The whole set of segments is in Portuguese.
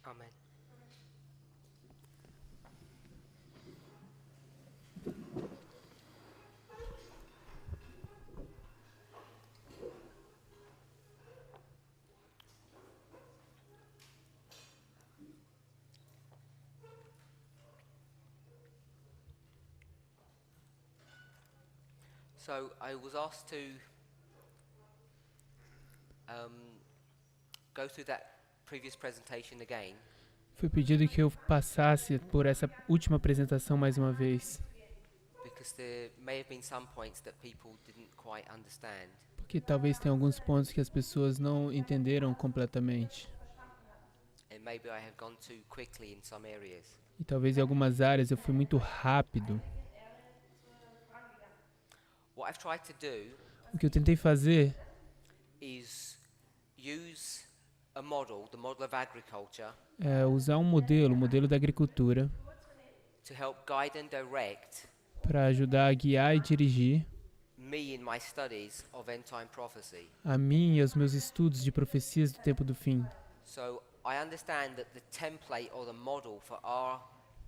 Amém. So I was asked to go through that previous presentation again. Foi pedido que eu passasse por essa última apresentação mais uma vez, Because there may have been some points that people didn't quite understand. porque talvez tenha alguns pontos que as pessoas não entenderam completamente. And maybe I have gone too quickly in some areas. E talvez em algumas áreas eu fui muito rápido. What I've tried to do O que eu tentei fazer is use a model, the model of agriculture, é usar um modelo, o modelo da agricultura, to help guide and direct para ajudar a guiar e dirigir me in my studies of end time prophecy. a mim e aos meus estudos de profecias do tempo do fim. So I understand that the template or the model for our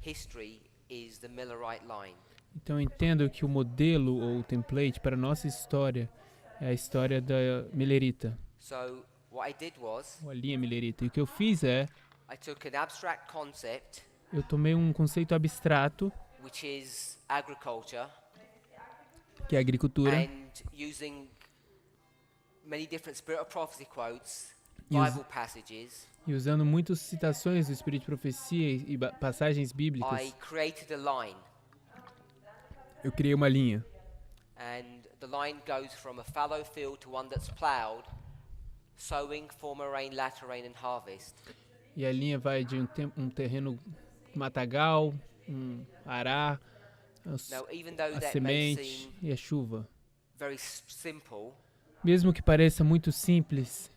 history is the Millerite line. Então eu entendo que o modelo ou o template para a nossa história é a história da Millerita, So what I did was ou a linha Millerita. E o que eu fiz é, I took an abstract concept, eu tomei um conceito abstrato, which is agriculture, que é a agricultura, and using many different Spirit of Prophecy quotes, Use- Bible passages, e usando muitas citações do Espírito de Profecia e passagens I bíblicas, created a line. eu criei uma linha. And the line goes from a fallow field to one that's plowed, sowing, former rain, latter rain, and harvest. E a linha vai de um terreno matagal, arar, Now, even though a that may semente seem e a chuva. very simple, Mesmo que pareça muito simples,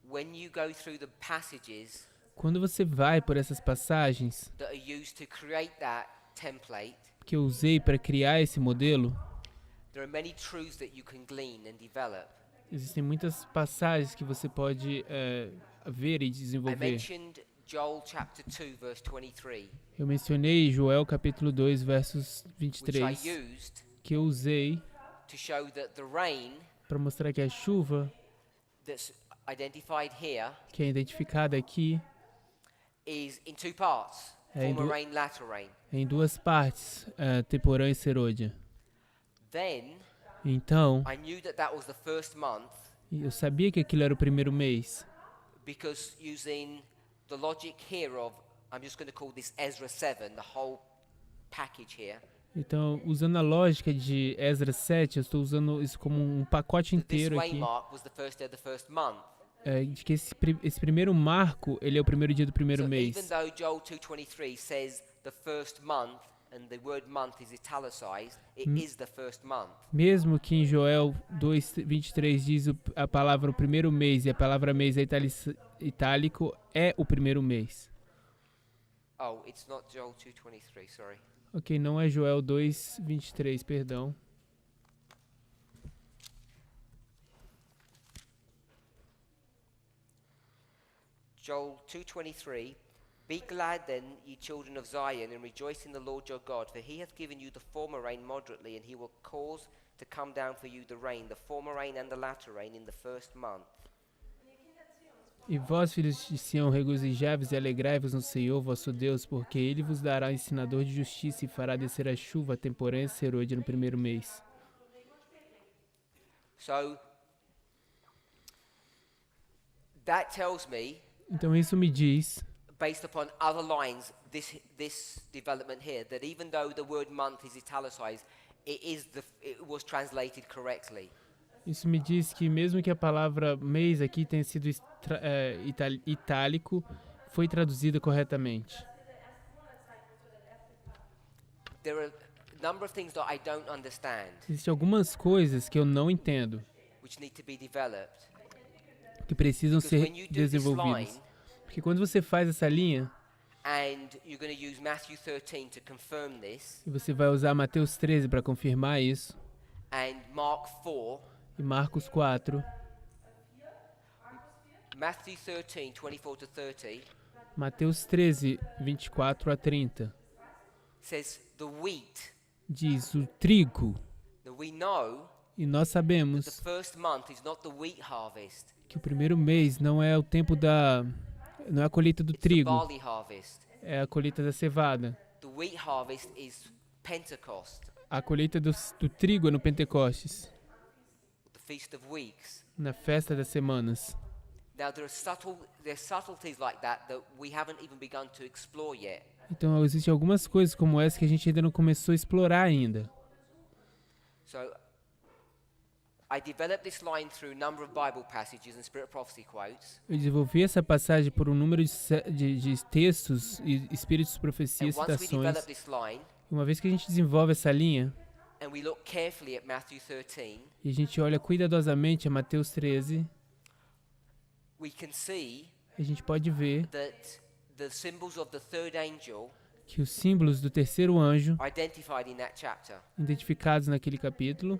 when you go through the passages quando você vai por essas passagens that are used to create that template, que eu usei para criar esse modelo, there are many truths that you can glean and develop. existem muitas passagens que você pode ver e I desenvolver. mentioned Joel chapter 2 verse 23, Eu mencionei Joel capítulo 2, versos which I 23, used que eu usei to show that the rain para mostrar que a chuva, that's identified here que é identificada aqui, is in two parts, É em former du- rain, latter rain. é em duas partes, temporã e serôdia. Then Então, I knew that that was the first month eu sabia que aquilo era o primeiro mês, because using the logic here of, I'm just going to call this Ezra 7, the whole package here, então, usando a lógica de Esdras 7, eu estou usando isso como um pacote that this inteiro aqui, waymark was the first day of the first month. de que esse primeiro marco, ele é o primeiro dia do primeiro So even mês. though Joel 2:23 says the first month and the word month is italicized, it is the first month. Mesmo que em Joel 2:23 diz a palavra o primeiro mês e a palavra mês é itálico, é o primeiro mês. Oh, it's not Joel 2:23, sorry. Ok, não é Joel 2:23, perdão. Joel 2:23, Be glad then, ye children of Zion, and rejoice in the Lord your God, for he hath given you the former rain moderately, and he will cause to come down for you the rain, the former rain and the latter rain, in the first month. E vós, filhos de Sião, regozijai-vos e alegrai-vos no Senhor, vosso Deus, porque ele vos dará ensinador de justiça e fará descer a chuva, temporã e serôdia no primeiro mês. So, that tells me, Então isso me diz, based upon other lines, this development here, that even though the word month is italicized, it was translated correctly. isso me diz que mesmo que a palavra mês aqui tenha sido itálico, foi traduzida corretamente. There are a number of things that I don't understand, Existem algumas coisas que eu não entendo, which need to be developed. que precisam Because ser when you do this desenvolvidas. line, Porque quando você faz essa linha, and you're going to use Matthew 13 to confirm this, e você vai usar Mateus 13 para confirmar isso, and Mark 4, e Marcos 4, Matthew 13, 24 to 30, Mateus 13, 24 a 30. Says the wheat. Diz o trigo. Now we know E nós the sabemos first month is not the wheat harvest. que o primeiro mês não é o tempo não é a colheita do It's the trigo, barley harvest. é a colheita da cevada. The wheat harvest is Pentecost, A colheita do trigo é no Pentecostes, the Feast of Weeks. na festa das semanas. Now there are subtleties like that we haven't even begun to explore yet. Então existem algumas coisas como essa que a gente ainda não começou a explorar ainda. So I developed this line through a number of Bible passages and Spirit Prophecy quotes. Eu desenvolvi essa passagem por um número de textos e espíritos de profecia e And once we citações. develop this line Uma vez que a gente desenvolve essa linha and we look carefully at Matthew 13, e a gente olha cuidadosamente a Mateus 13, we can see a gente pode ver that the symbols of the third angel que os símbolos do terceiro anjo, are identified in that chapter. identificados naquele capítulo,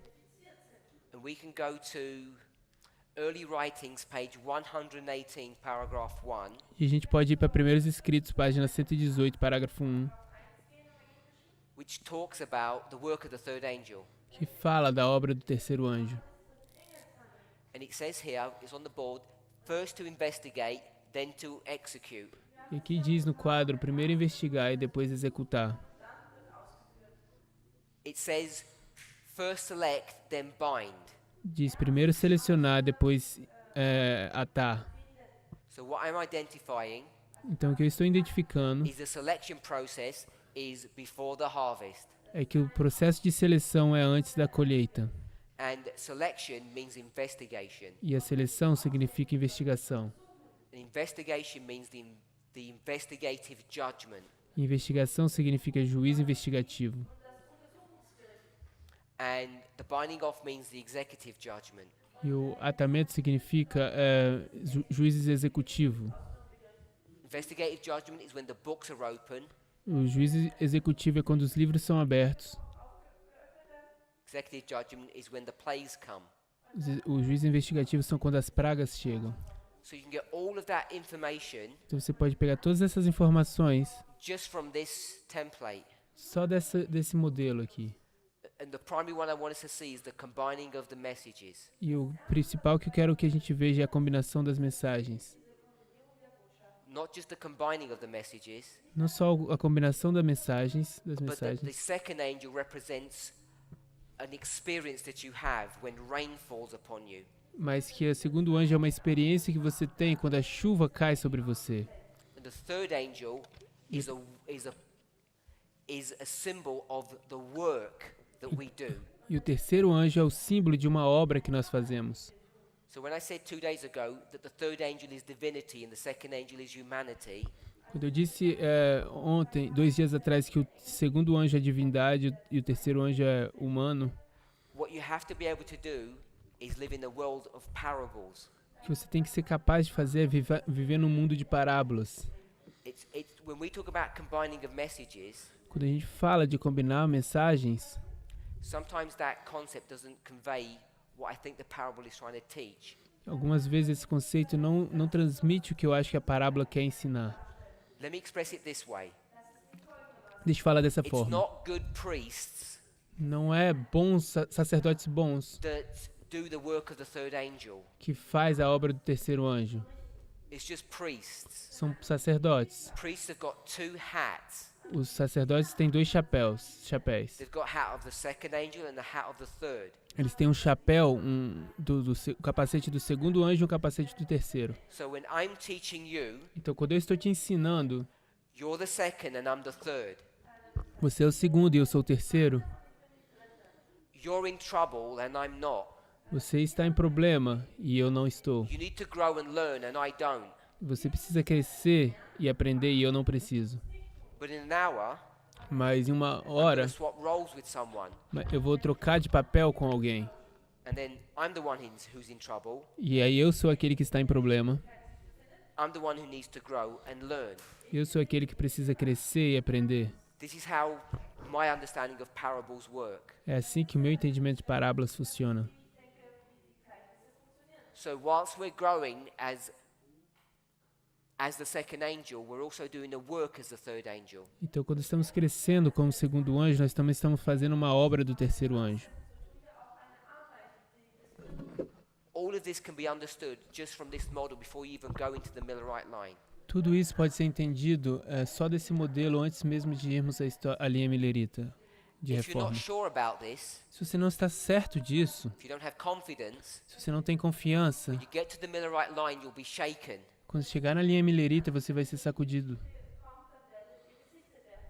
And we can go to Early Writings, page 118, paragraph 1. e a gente pode ir para Primeiros Escritos, página 118, parágrafo 1, Which talks about the work of the third angel. que fala da obra do terceiro anjo. And it says here, it's on the board, first to investigate, then to execute. E aqui diz no quadro, primeiro investigar e depois executar. It says, first select, then bind. Diz primeiro selecionar, depois atar. So what I'm identifying Então o que eu estou identificando is the selection process is before the harvest. é que o processo de seleção é antes da colheita. And selection means investigation. E a seleção significa investigação. And investigation means the investigative judgment. E investigação significa juízo investigativo. And the binding off means the executive judgment. E o atamento significa juízo executivo. Investigative judgment is when the books are open. O juízo executivo é quando os livros são abertos. Executive judgment is when the plagues come. O juízo investigativo são quando as pragas chegam. So you can get all of that information Então você pode pegar todas essas informações just from this template. só desse modelo aqui. And the primary one I want us to see is the combining of the messages. E o principal que eu quero que a gente veja é a combinação das mensagens. Not just the combining of the messages, Não só a combinação das mensagens, but the second angel represents an experience that you have when rain falls upon you. mas que o segundo anjo é uma experiência que você tem quando a chuva cai sobre você. And the third angel is a symbol of the work that we do. E o terceiro anjo é o símbolo de uma obra que nós fazemos. So when I said 2 days ago that the third angel is divinity and the second angel is humanity, Quando eu disse ontem, 2 dias atrás, que o segundo anjo é divindade e o terceiro anjo é humano, what you have to be able to do is live in a world of parables. o que você tem que ser capaz de fazer é viver num mundo de parábolas. When we talk about combining of messages, Quando a gente fala de combinar mensagens, sometimes that concept doesn't convey what I think the parable is trying to teach. algumas vezes esse conceito não transmite o que eu acho que a parábola quer ensinar. Let me express it this way. Deixa eu falar dessa It's forma. not good priests Não é bons sacerdotes bons that do the work of the third angel. que faz a obra do terceiro anjo. It's just priests. São sacerdotes. Priests have got 2 hats. Os sacerdotes têm 2 chapéus. They've got hat of the second angel and the hat of the third. Eles têm um chapéu, o capacete do segundo anjo e um capacete do terceiro. So when I'm teaching you, Então, quando eu estou te ensinando, you're the second and I'm the third. você é o segundo e eu sou o terceiro, You're in trouble and I'm not. você está em problema e eu não estou. You need to grow and learn and I don't. Você precisa crescer e aprender e eu não preciso. But in an hour, Mas em uma I'm going hora, to swap roles with someone. eu vou trocar de papel com alguém. And then I'm the one who's in trouble. E aí eu sou aquele que está em problema. I'm the one who needs to grow and learn. Eu sou aquele que precisa crescer e aprender. This is how my understanding of parables work. É assim que o meu entendimento de parábolas funciona. So whilst we're growing as as the second angel, we're also doing a work as the third angel. Então, quando estamos crescendo como segundo anjo, nós também estamos fazendo uma obra do terceiro anjo. All of this can be understood just from this model before you even go into the Millerite line. Tudo isso pode ser entendido só desse modelo antes mesmo de irmos à linha millerita de If you're reforma. not sure about this, Se você não está certo disso, if you don't have confidence, se você não tem confiança, when you get to the Millerite line, you'll be shaken quando chegar na linha millerita você vai ser sacudido,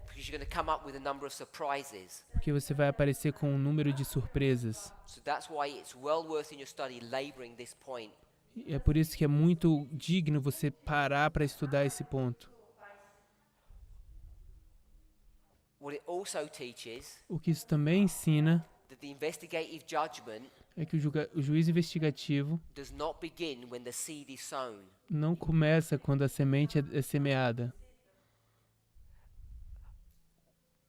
because you're going to come up with a number of surprises. porque você vai aparecer com um número de surpresas. So that's why it's well worth in your study laboring this point. E é por isso que é muito digno você parar para estudar esse ponto. What it also teaches O que isso também ensina that the investigative judgment é que o juízo investigativo does not begin when the seed is sown. não começa quando a semente é semeada.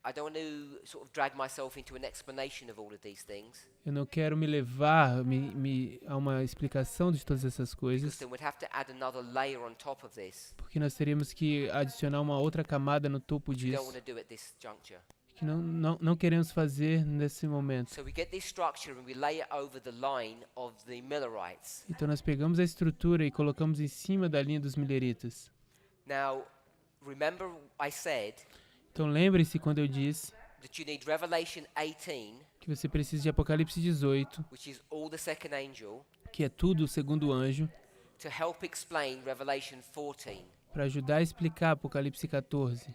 I don't want to sort of drag myself into an explanation of all of these things, Eu não quero me levar a uma explicação de todas essas because coisas, then we'd have to add another layer on top of this. porque nós teríamos que adicionar uma outra camada no topo We don't disso, want to do at this juncture. que não queremos fazer nesse momento. So we get this structure and we lay it over the line of the Millerites. Então nós pegamos a estrutura e colocamos em cima da linha dos milleritas. Now, remember I said Então lembre-se quando eu disse that you need Revelation 18, que você precisa de Apocalipse 18, which is all the second angel, que é tudo o segundo anjo, to help explain Revelation 14. para ajudar a explicar Apocalipse 14.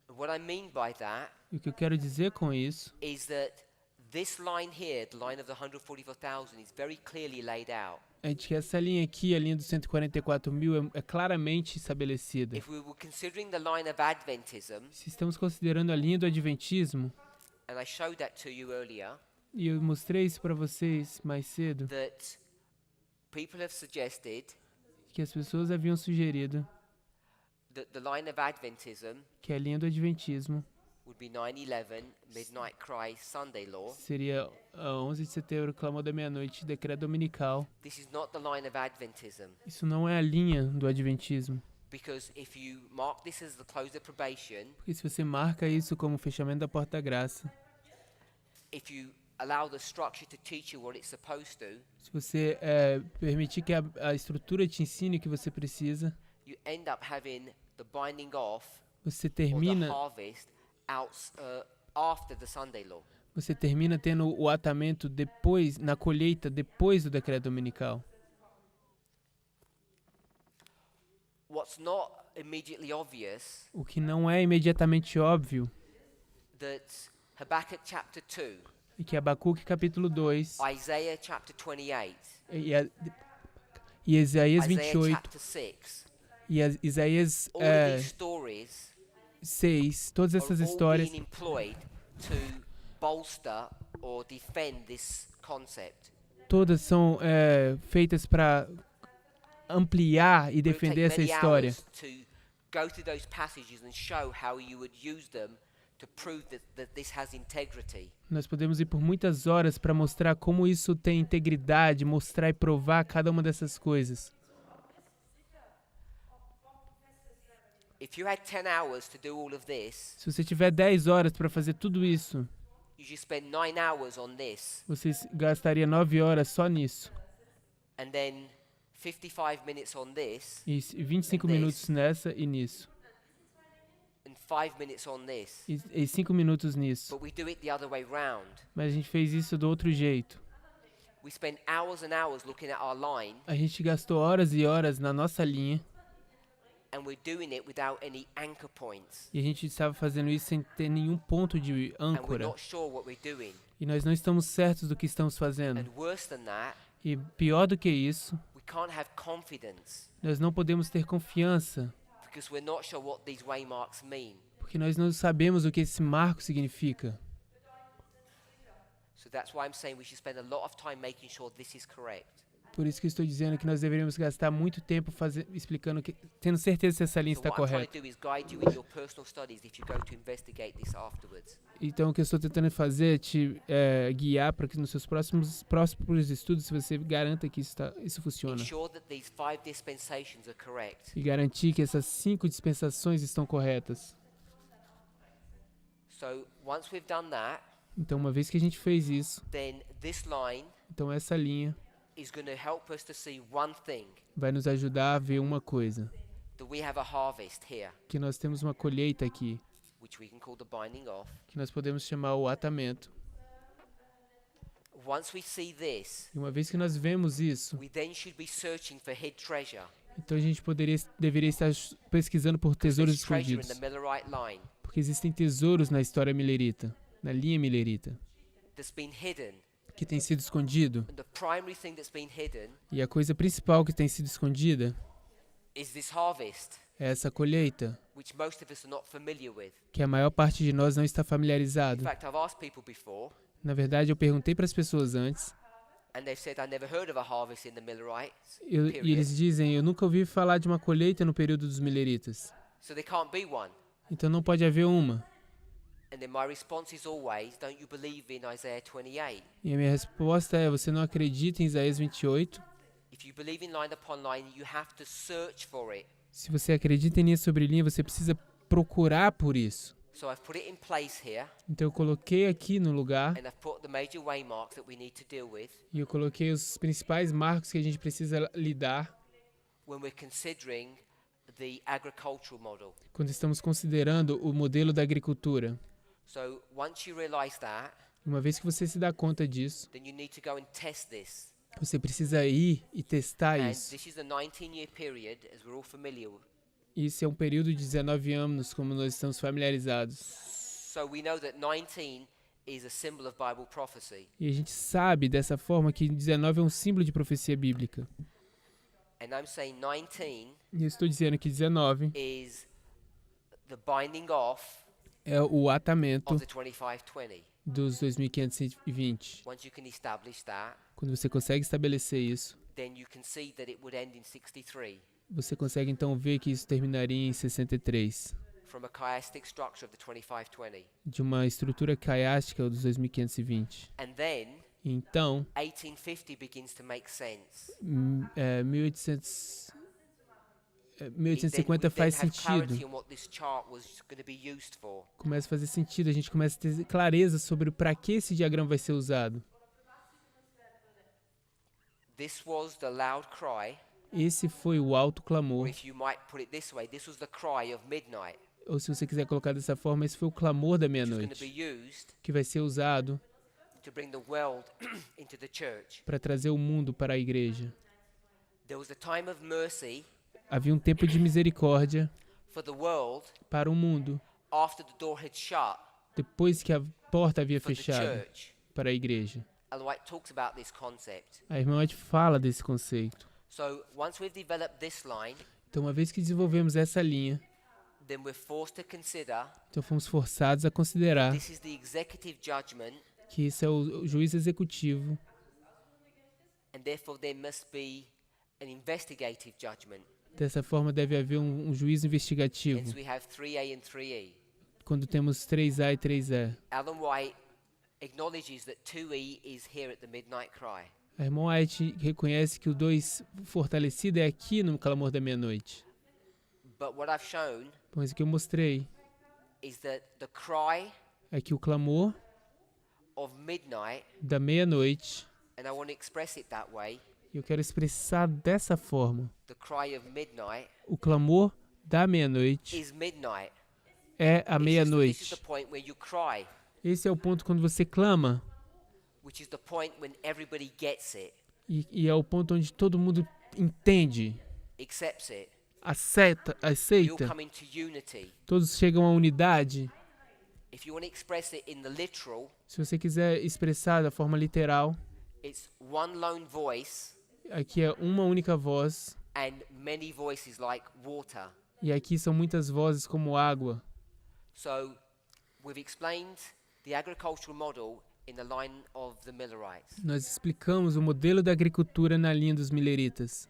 And what I mean by that E o que eu quero dizer com isso is that this line here, the line of the 144,000, is very clearly laid out. é de que essa linha aqui, a linha dos 144 mil, é claramente estabelecida. If we were considering the line of Adventism, Se estamos considerando a linha do Adventismo, and I showed that to you earlier, e eu mostrei isso para vocês mais cedo, that people have suggested que as pessoas haviam sugerido that the line of Adventism que a linha do Adventismo would be 9/11, Midnight Cry, Sunday Law. seria a 11 de setembro, clamor da meia-noite, decreto dominical. This is not the line of Adventism, Isso não é a linha do Adventismo, because if you mark this as the close of probation, porque se você marca isso como fechamento da porta da graça, if you allow the structure to teach you what it's supposed to, se você permitir que a estrutura te ensine o que você precisa, you end up having the binding off você or the termina harvest after the Sunday Law. Você termina tendo o atamento depois, na colheita, depois do decreto dominical. What's not immediately obvious O que não é imediatamente óbvio that Habakkuk chapter 2, é que Abacuque capítulo 2 Isaiah chapter 28, e Isaías Isaiah 28 chapter 6, e Isaías all of these stories 6, todas are essas all histórias, being employed to bolster or defend this concept. todas são feitas para ampliar e It would defender take essa many história. hours to go through those passages and show how you would use them to prove that this has integrity. Nós podemos ir por muitas horas para mostrar como isso tem integridade, mostrar e provar cada uma dessas coisas. If you had 10 hours to do all of this, Se você tiver 10 horas para fazer tudo isso, you should spend 9 hours on this, você gastaria 9 horas só nisso. and then 55 minutes on this, E 25 minutos nessa e nisso. and 5 minutes on this. E 5 minutos nisso. But we do it the other way round. Mas a gente fez isso do outro jeito. We spend hours and hours looking at our line, A gente gastou horas e horas na nossa linha. and we're doing it without any anchor points. E a gente estava fazendo isso sem ter nenhum ponto de And we're âncora. not sure what we're doing. E nós não estamos certos do que estamos fazendo. And worse than that, E pior do que isso, we can't have confidence nós não podemos ter confiança. because we're not sure what these waymarks mean. Porque nós não sabemos o que esse marco significa. So that's why I'm saying we should spend a lot of time making sure this is correct. Por isso que eu estou dizendo que nós deveríamos gastar muito tempo explicando, tendo certeza se essa linha So está what I'm trying correta. to do is guide you in your personal studies if you go to investigate this afterwards. Então, o que eu estou tentando fazer é te guiar para que nos seus próximos estudos você garanta que isso funciona. Ensure that these 5 dispensations are correct. E garantir que essas 5 dispensações estão corretas. So once we've done that, Então, uma vez que a gente fez isso, then this line então essa linha is going to help us to see one thing, vai nos ajudar a ver uma coisa. that we have a harvest here, Que nós temos uma colheita aqui, which we can call the binding off. que nós podemos chamar o atamento. Once we see this, E uma vez que nós vemos isso, we then should be searching for hid treasure. então a gente deveria estar pesquisando por tesouros There's treasure in escondidos. the Millerite line Porque existem tesouros na história milerita, na linha milerita, that's been hidden. que tem sido escondido. And the primary thing that's been hidden E a coisa principal que tem sido escondida is this harvest, é essa colheita, which most of us are not familiar with. que a maior parte de nós não está In familiarizado. fact, I've asked people before, Na verdade, eu perguntei para as pessoas antes, and they've said, I never heard of a harvest in the Millerites e period. eles dizem, eu nunca ouvi falar de uma colheita no período dos mileritas. So there can't be one. Então não pode haver uma. And then my response is always, don't you believe in Isaiah 28? E a minha resposta é, você não acredita em Isaías 28? If you believe in line upon line, you have to search for it. Se você acredita em linha sobre linha, você precisa procurar por isso. So I've put it in place here, Então eu coloquei aqui no lugar, and I've put the major waymarks that we need to deal with e eu coloquei os principais marcos que a gente precisa lidar when we're considering the agricultural model. quando estamos considerando o modelo da agricultura. So once you realize that, Uma vez que você se dá conta disso, then you need to go and test this. você precisa ir e testar And isso. this is a 19-year period, as we're all familiar with. Isso é um período de 19 anos, como nós estamos familiarizados. So we know that 19 is a symbol of Bible prophecy. E a gente sabe dessa forma que 19 é um símbolo de profecia bíblica. And I'm saying 19 E eu estou dizendo que 19 is the binding off é o atamento of the 2520. dos 2520. Once you can establish that, Quando você consegue estabelecer isso, then you can see that it would end in 63 você consegue então ver que isso terminaria em 63, from a chiastic structure of the 2520. de uma estrutura caiástica dos 2520. And then Então, 1850 begins to make sense. 1850 faz sentido. Clarity on what this chart was going to be used for. Começa a fazer sentido, a gente começa a ter clareza sobre para que esse diagrama vai ser usado. This was the loud cry, Esse foi o alto or clamor, if you might put it this way, this was the cry of midnight. ou se você quiser colocar dessa forma, esse foi o clamor da Which was going to meia-noite, be used que vai ser usado to bring the world into the church. para trazer o mundo para a igreja. There was a time of mercy Havia um tempo de misericórdia for the world para o mundo, after the door had shut depois que a porta havia for the fechado church. para a igreja. Ellen White talks about this concept. A irmã White fala desse conceito. So once we've developed this line, Então, uma vez que desenvolvemos essa linha, then we're forced to consider então fomos forçados a considerar this is the executive judgment, que isso é o juiz executivo, and therefore there must be an investigative judgment. dessa forma deve haver um juízo investigativo, Hence we have 3A and 3E. quando temos 3A e 3E. Ellen White acknowledges that 2E is here at the midnight cry. A irmã White reconhece que o 2 fortalecido é aqui no clamor da meia-noite. But what I've shown Mas o que eu mostrei is that the cry é que o clamor of midnight, da meia-noite, and I want to express it that way, eu quero expressar dessa forma, the cry of midnight o clamor da meia-noite is midnight. é a This is meia-noite. the point where you cry, Esse é o ponto quando você clama, which is the point when everybody gets it, e é o ponto onde todo mundo entende, accepts it. aceita, You all aceita. come into unity. Todos chegam à unidade. If you want to express it in the literal, Se você quiser expressar da forma literal, it's one lone voice aqui é uma única voz, and many voices like water. e aqui são muitas vozes como água. So we've explained the agricultural model in the line of the Millerites. Nós explicamos o modelo da agricultura na linha dos mileritas.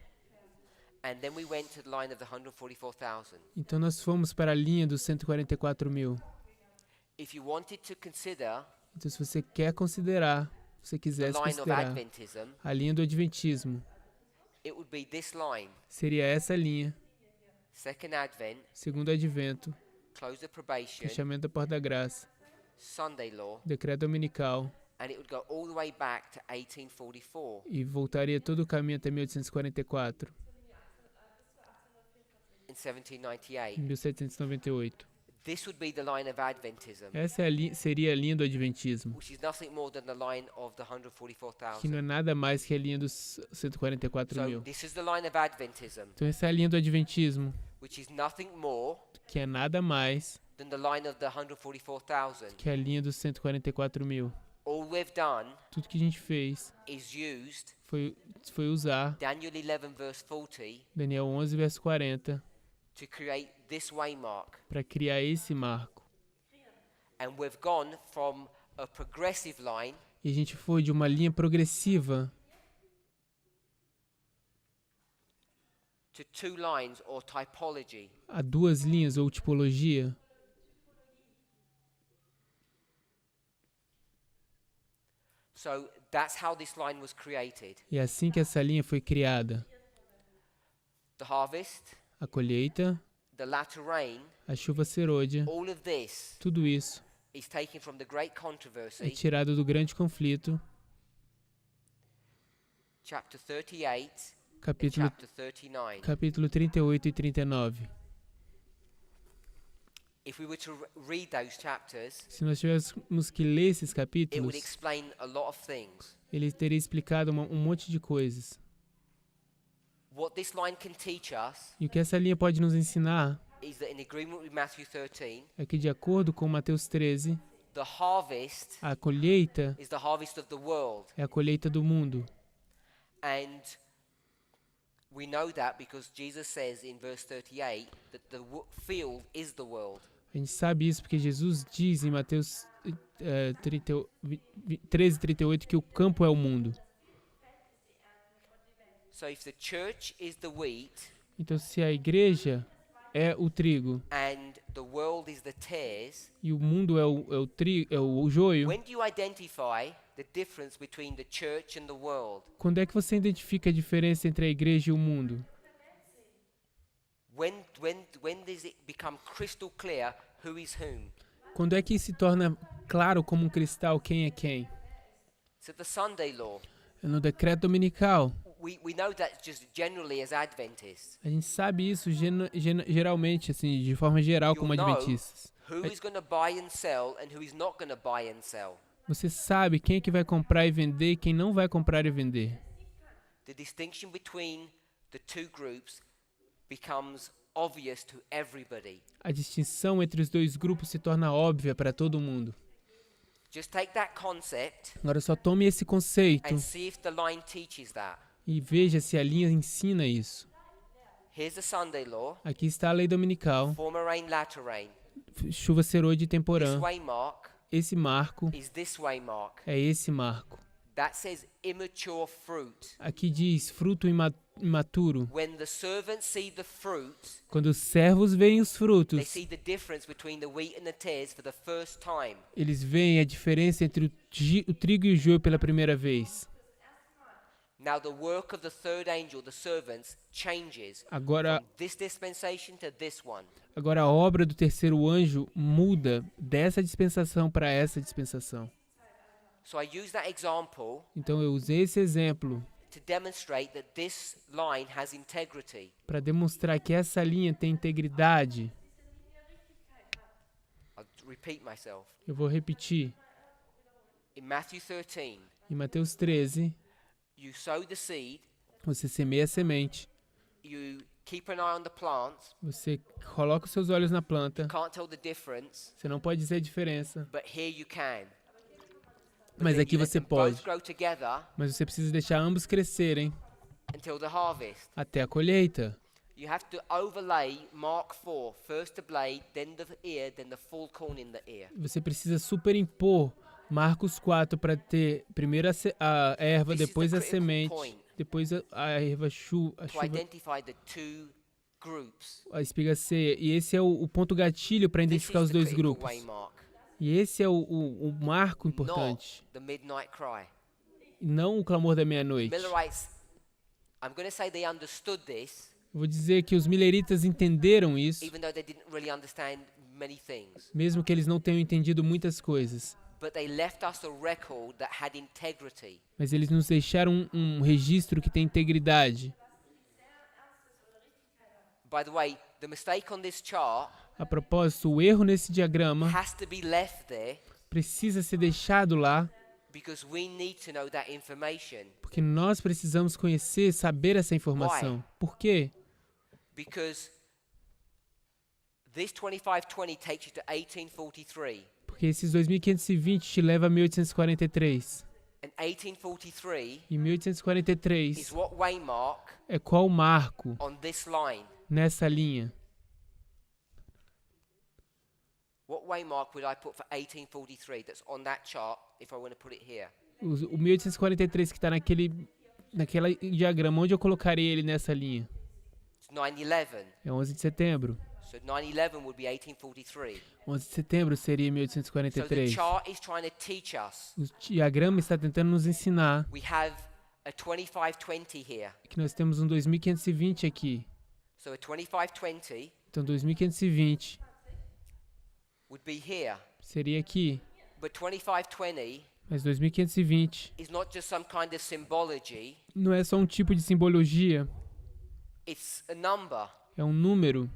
And then we went to the line of the 144,000. Então nós fomos para a linha dos 144 mil. If you wanted to consider Então se você quer considerar, se você the quisesse line of considerar Adventism, a linha do Adventismo, it would be this line. seria essa linha. Second Advent, Segundo Advento, close of probation, fechamento da porta da graça, Sunday law, decreto dominical, and it would go all the way back to 1844 e voltaria todo o caminho até 1844, in 1798. em 1798. This would be the line of Adventism, Essa é seria a linha do Adventismo, which is nothing more than the line of the que não 144,000. é nada mais que a linha dos 144 So mil. this is the line of Adventism, Então essa é a linha do Adventismo, which is nothing more que é nada mais than the line of the 144,000. que a linha dos 144 mil. All we've done Tudo que a gente fez is used foi usar Daniel 11 verse 40 Daniel 11, verso 40, to create this waymark. para criar esse marco. And we've gone from a progressive line E a gente foi de uma linha progressiva to two lines or typology. a duas linhas ou tipologia. So that's how this line was created. E é assim que essa linha foi criada. The harvest, A colheita, the latter rain, a chuva serôdia, all of this tudo isso is taken from the great é controversy, tirado do grande conflito, chapter 38 and capítulo, chapter 39. capítulo 38 e 39. If we were to read those chapters, Se nós tivéssemos que ler esses it capítulos, would explain a lot of things. ele teria explicado um monte de coisas. What this line can teach us E o que essa linha pode nos ensinar is that in agreement with Matthew 13, é que, de acordo com Mateus 13, the harvest a colheita is the harvest of the world. é a colheita do mundo. And we know that because Jesus says in verse 38 that the field is the world. A gente sabe isso porque Jesus diz em Mateus 13:38 que o campo é o mundo. So if the church is the wheat Então, se a igreja é o trigo and the world is the tares, e o mundo é o joio, when do you identify the difference between the church and the world? quando é que você identifica a diferença entre a igreja e o mundo? When does it become crystal clear who is whom? Quando é que se torna claro como um cristal quem é quem? So the Sunday law, É no decreto dominical. we know that just generally as Adventists. A gente sabe isso geralmente, assim, de forma geral, como You'll know adventistas. who is going to buy and sell and who is not going to buy and sell. Você sabe quem é que vai comprar e vender e quem não vai comprar e vender. The distinction between the two groups becomes obvious to everybody. A distinção entre os dois grupos se torna óbvia para todo mundo. Just take that concept Agora só tome esse conceito and see if the line teaches that. e veja se a linha ensina isso. Here's the Sunday law. Aqui está a lei dominical, Former rain, latter rain. chuva serôdia e This temporã. waymark Esse marco is this waymark. é esse marco. That says immature fruit. Aqui diz fruto imaturo. When the servants see the fruit, Quando os servos veem os they frutos, see the difference between the wheat and the tares for the first time. eles veem a diferença entre o trigo e o joio pela primeira vez. Now the work of the third angel, the servants, changes Agora, from this dispensation to this one. agora a obra do terceiro anjo muda dessa dispensação para essa dispensação. So I use that example Então eu usei esse exemplo to demonstrate that this line has integrity. para demonstrar que essa linha tem integridade. I'll repeat myself. Eu vou repetir. In Matthew 13, Em Mateus 13, you sow the seed, você semeia a semente. you keep an eye on the plant, Você coloca os seus olhos na planta. can't tell the difference, Você não pode dizer a diferença. but here you can. Mas Then aqui you let você them pode. both grow together Mas você precisa deixar ambos crescerem until the harvest. até a colheita. You have to overlay Mark 4, first the blade, then the ear, then the full corn in the ear. Você precisa superimpor Marcos 4 para ter primeiro a erva, This is the depois a critical semente, point depois a erva, a to chuva, identify the two groups. a espiga seca. E esse é o ponto gatilho para This identificar is os the dois critical grupos. waymark, E esse é o marco not importante, the midnight cry. e não o clamor da meia-noite. Millerites, I'm going to say they understood this, Eu vou dizer que os mileritas entenderam isso, even though they didn't really understand many things. mesmo que eles não tenham entendido muitas coisas. But they left us a record that had integrity. Mas eles nos deixaram um registro que tem integridade. By the way, the mistake on this chart A propósito, o erro nesse diagrama has to be left there precisa ser deixado lá, because we need to know that information. porque nós precisamos conhecer, saber essa informação. Por quê? Because this 2520 takes you to 1843. Porque esses 2520 te leva a 1843. And 1843 E is 1843 what waymark é qual marco on this line. nessa linha? What waymark would I put for 1843 that's on that chart if I want to put it here? O 1843 que está naquele diagrama, onde eu colocaria ele nessa linha? It's 9/11. É 11 de setembro. So 9/11 would be 1843. 11 de setembro seria So the 1843. chart is trying to teach us. O diagrama está tentando nos ensinar We have a 2520 here. que nós temos um 2520 aqui. So a 2520 Então 2520 would be here. seria aqui. But 2520 Mas 2520 is not just some kind of symbology. não é só um tipo de simbologia, It's a number. é um número.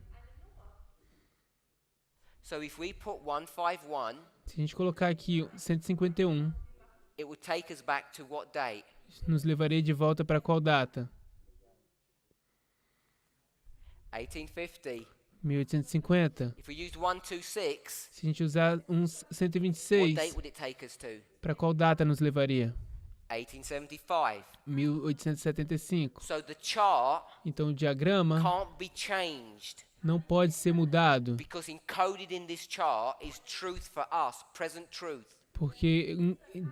So if we put 151, Se a gente colocar aqui 151, it would take us back to what date? isso nos levaria de volta para qual data? 1850. 1850. If we used 126, Se a gente usar uns what 126, date would it take us to? para qual data nos levaria? 1875. 1875. So the chart Então o diagrama can't be changed não pode ser mudado, because encoded in this chart is truth for us, present truth. porque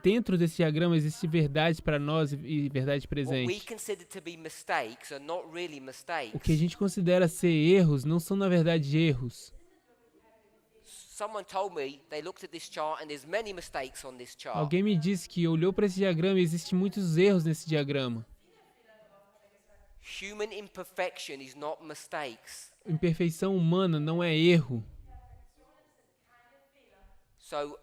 dentro desse diagrama existe verdade para nós e verdade What we presente. consider to be mistakes are not really mistakes. O que a gente considera ser erros não são na verdade erros. Someone told me they looked at this chart and there's many mistakes on this chart. Alguém me disse que olhou para esse diagrama e existem muitos erros nesse diagrama. Human imperfection is not mistakes. Imperfeição humana não é erro. So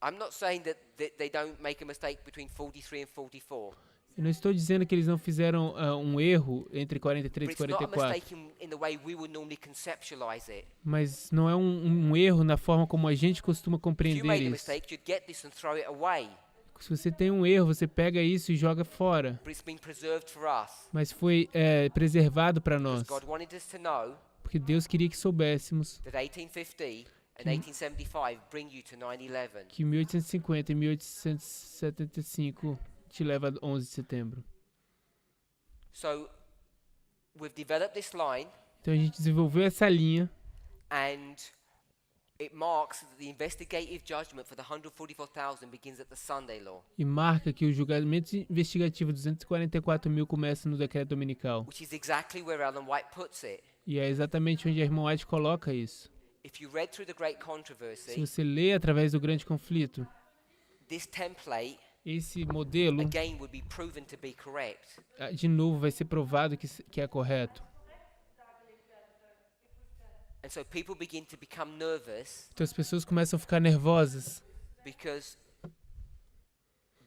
I'm not saying that they don't make a mistake between 43 and 44. Eu não estou dizendo que eles não fizeram um erro entre 43 But e it's not a 44, mistake in the way we would normally conceptualize it. mas não é um erro na forma como a gente costuma If you compreender made a isso. mistake, you'd get this and throw it away. Se você tem um erro, você pega isso e joga fora. But it's been preserved for us. Mas foi preservado para Because nós, God wanted us to know porque Deus queria que soubéssemos that 1850 and 1875 bring you to 9/11. que 1850 e 1875 te leva a 11 de setembro. So we've developed this line Então a gente desenvolveu essa linha and it marks that the investigative judgment for the 144,000 begins at the Sunday law, e marca que o julgamento investigativo 244 mil começa no decreto dominical. which is exactly where Ellen White puts it. E é exatamente onde a irmã White coloca isso. If you read through the Great Se Controversy, você lê através do grande conflito, this template esse modelo, again would be proven to be correct. de novo, vai ser provado que é correto. And so people begin to become nervous Então as pessoas começam a ficar nervosas, because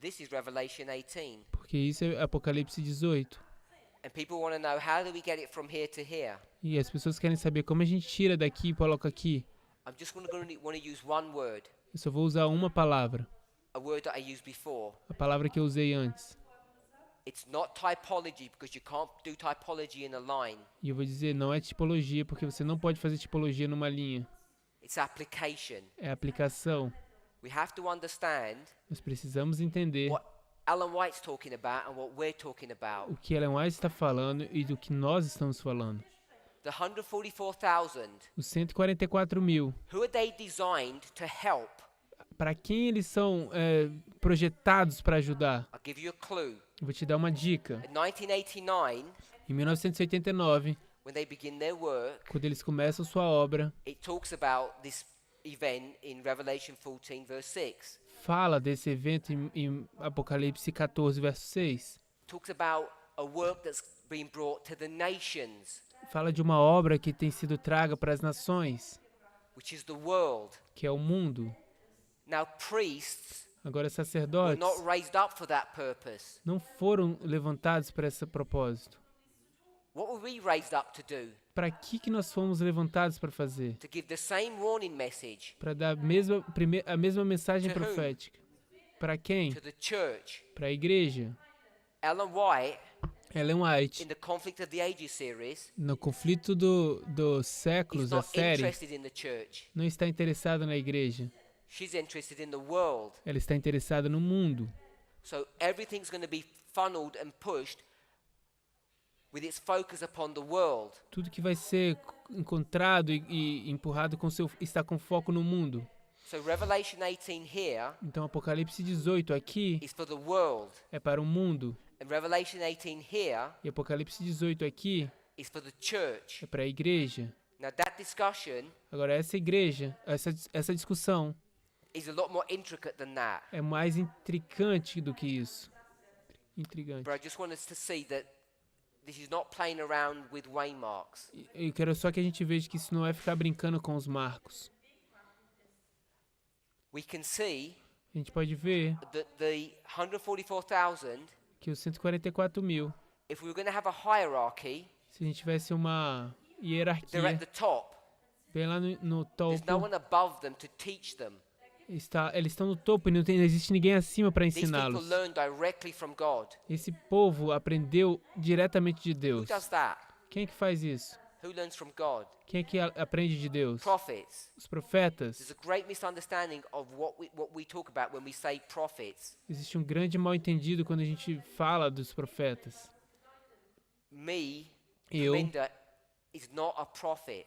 this is Revelation 18. porque isso é Apocalipse 18. And people want to know, how do we get it from here to here? E as pessoas querem saber como a gente tira daqui e coloca aqui. I'm just want to use one word, Eu só vou usar uma palavra, a word that I used before. a palavra que eu usei antes. It's not typology because you can't do typology in a line. E eu vou dizer, não é tipologia, porque você não pode fazer tipologia numa linha. It's application. É aplicação. We have to understand Nós precisamos entender what Ellen White's talking about and what we're talking about. o que Ellen White está falando e do que nós estamos falando. The 144,000, Os 144 mil, who are they designed to help? para quem eles são projetados para ajudar. I'll give you a clue. Eu vou te dar uma dica. In 1989, Em 1989, when they begin their work, quando eles começam sua obra, it talks about this event in Revelation 14, verse 6. fala desse evento em Apocalipse 14, verso 6. It talks about a work that's being brought to the nations, Fala de uma obra que tem sido traga para as nações, which is the world. que é o mundo. Now, priests Agora, were sacerdotes not raised up for that purpose. não foram levantados para esse propósito. What were we raised up to do? Para que nós fomos levantados para fazer? To give the same warning message Para dar a mesma mensagem To whom? profética. Para quem? to the church. Para a igreja. Ellen White, Ellen White, in the Conflict of the Ages series, no conflito dos is séculos, a not série, interested in the church. não está interessada na igreja. She's interested in the world. Ela está interessada no mundo. So everything's going to be funneled and pushed with its focus upon the world. Tudo que vai ser encontrado e empurrado está com foco no mundo. So Revelation 18 here Então, Apocalipse 18 aqui is for the world, é para o mundo. and Revelation 18 here E Apocalipse 18 aqui is for the church. é para a igreja. Now that discussion Agora, essa igreja, essa discussão is a lot more intricate than that. é mais intricante do que isso. Intrigante. But I just want us to see that this is not playing around with waymarks. Eu quero só que a gente veja que isso não é ficar brincando com os marcos. We can see A gente pode ver that the 144,000, que os 144 mil, if we were going to have a hierarchy, se a gente tivesse uma they're at hierarquia the top. bem lá no There's no topo, one above them to teach them. eles estão no topo e não existe ninguém acima para These people ensiná-los. learn directly from God. Esse povo aprendeu diretamente de Who Deus. does that? Quem é que faz isso? Who learns from God? Quem é que aprende de Deus? Prophets. Os profetas. There's a great misunderstanding of what we talk about when we say prophets. Existe um grande mal-entendido quando a gente fala dos profetas. Me, Eu, Parminder, is not a prophet.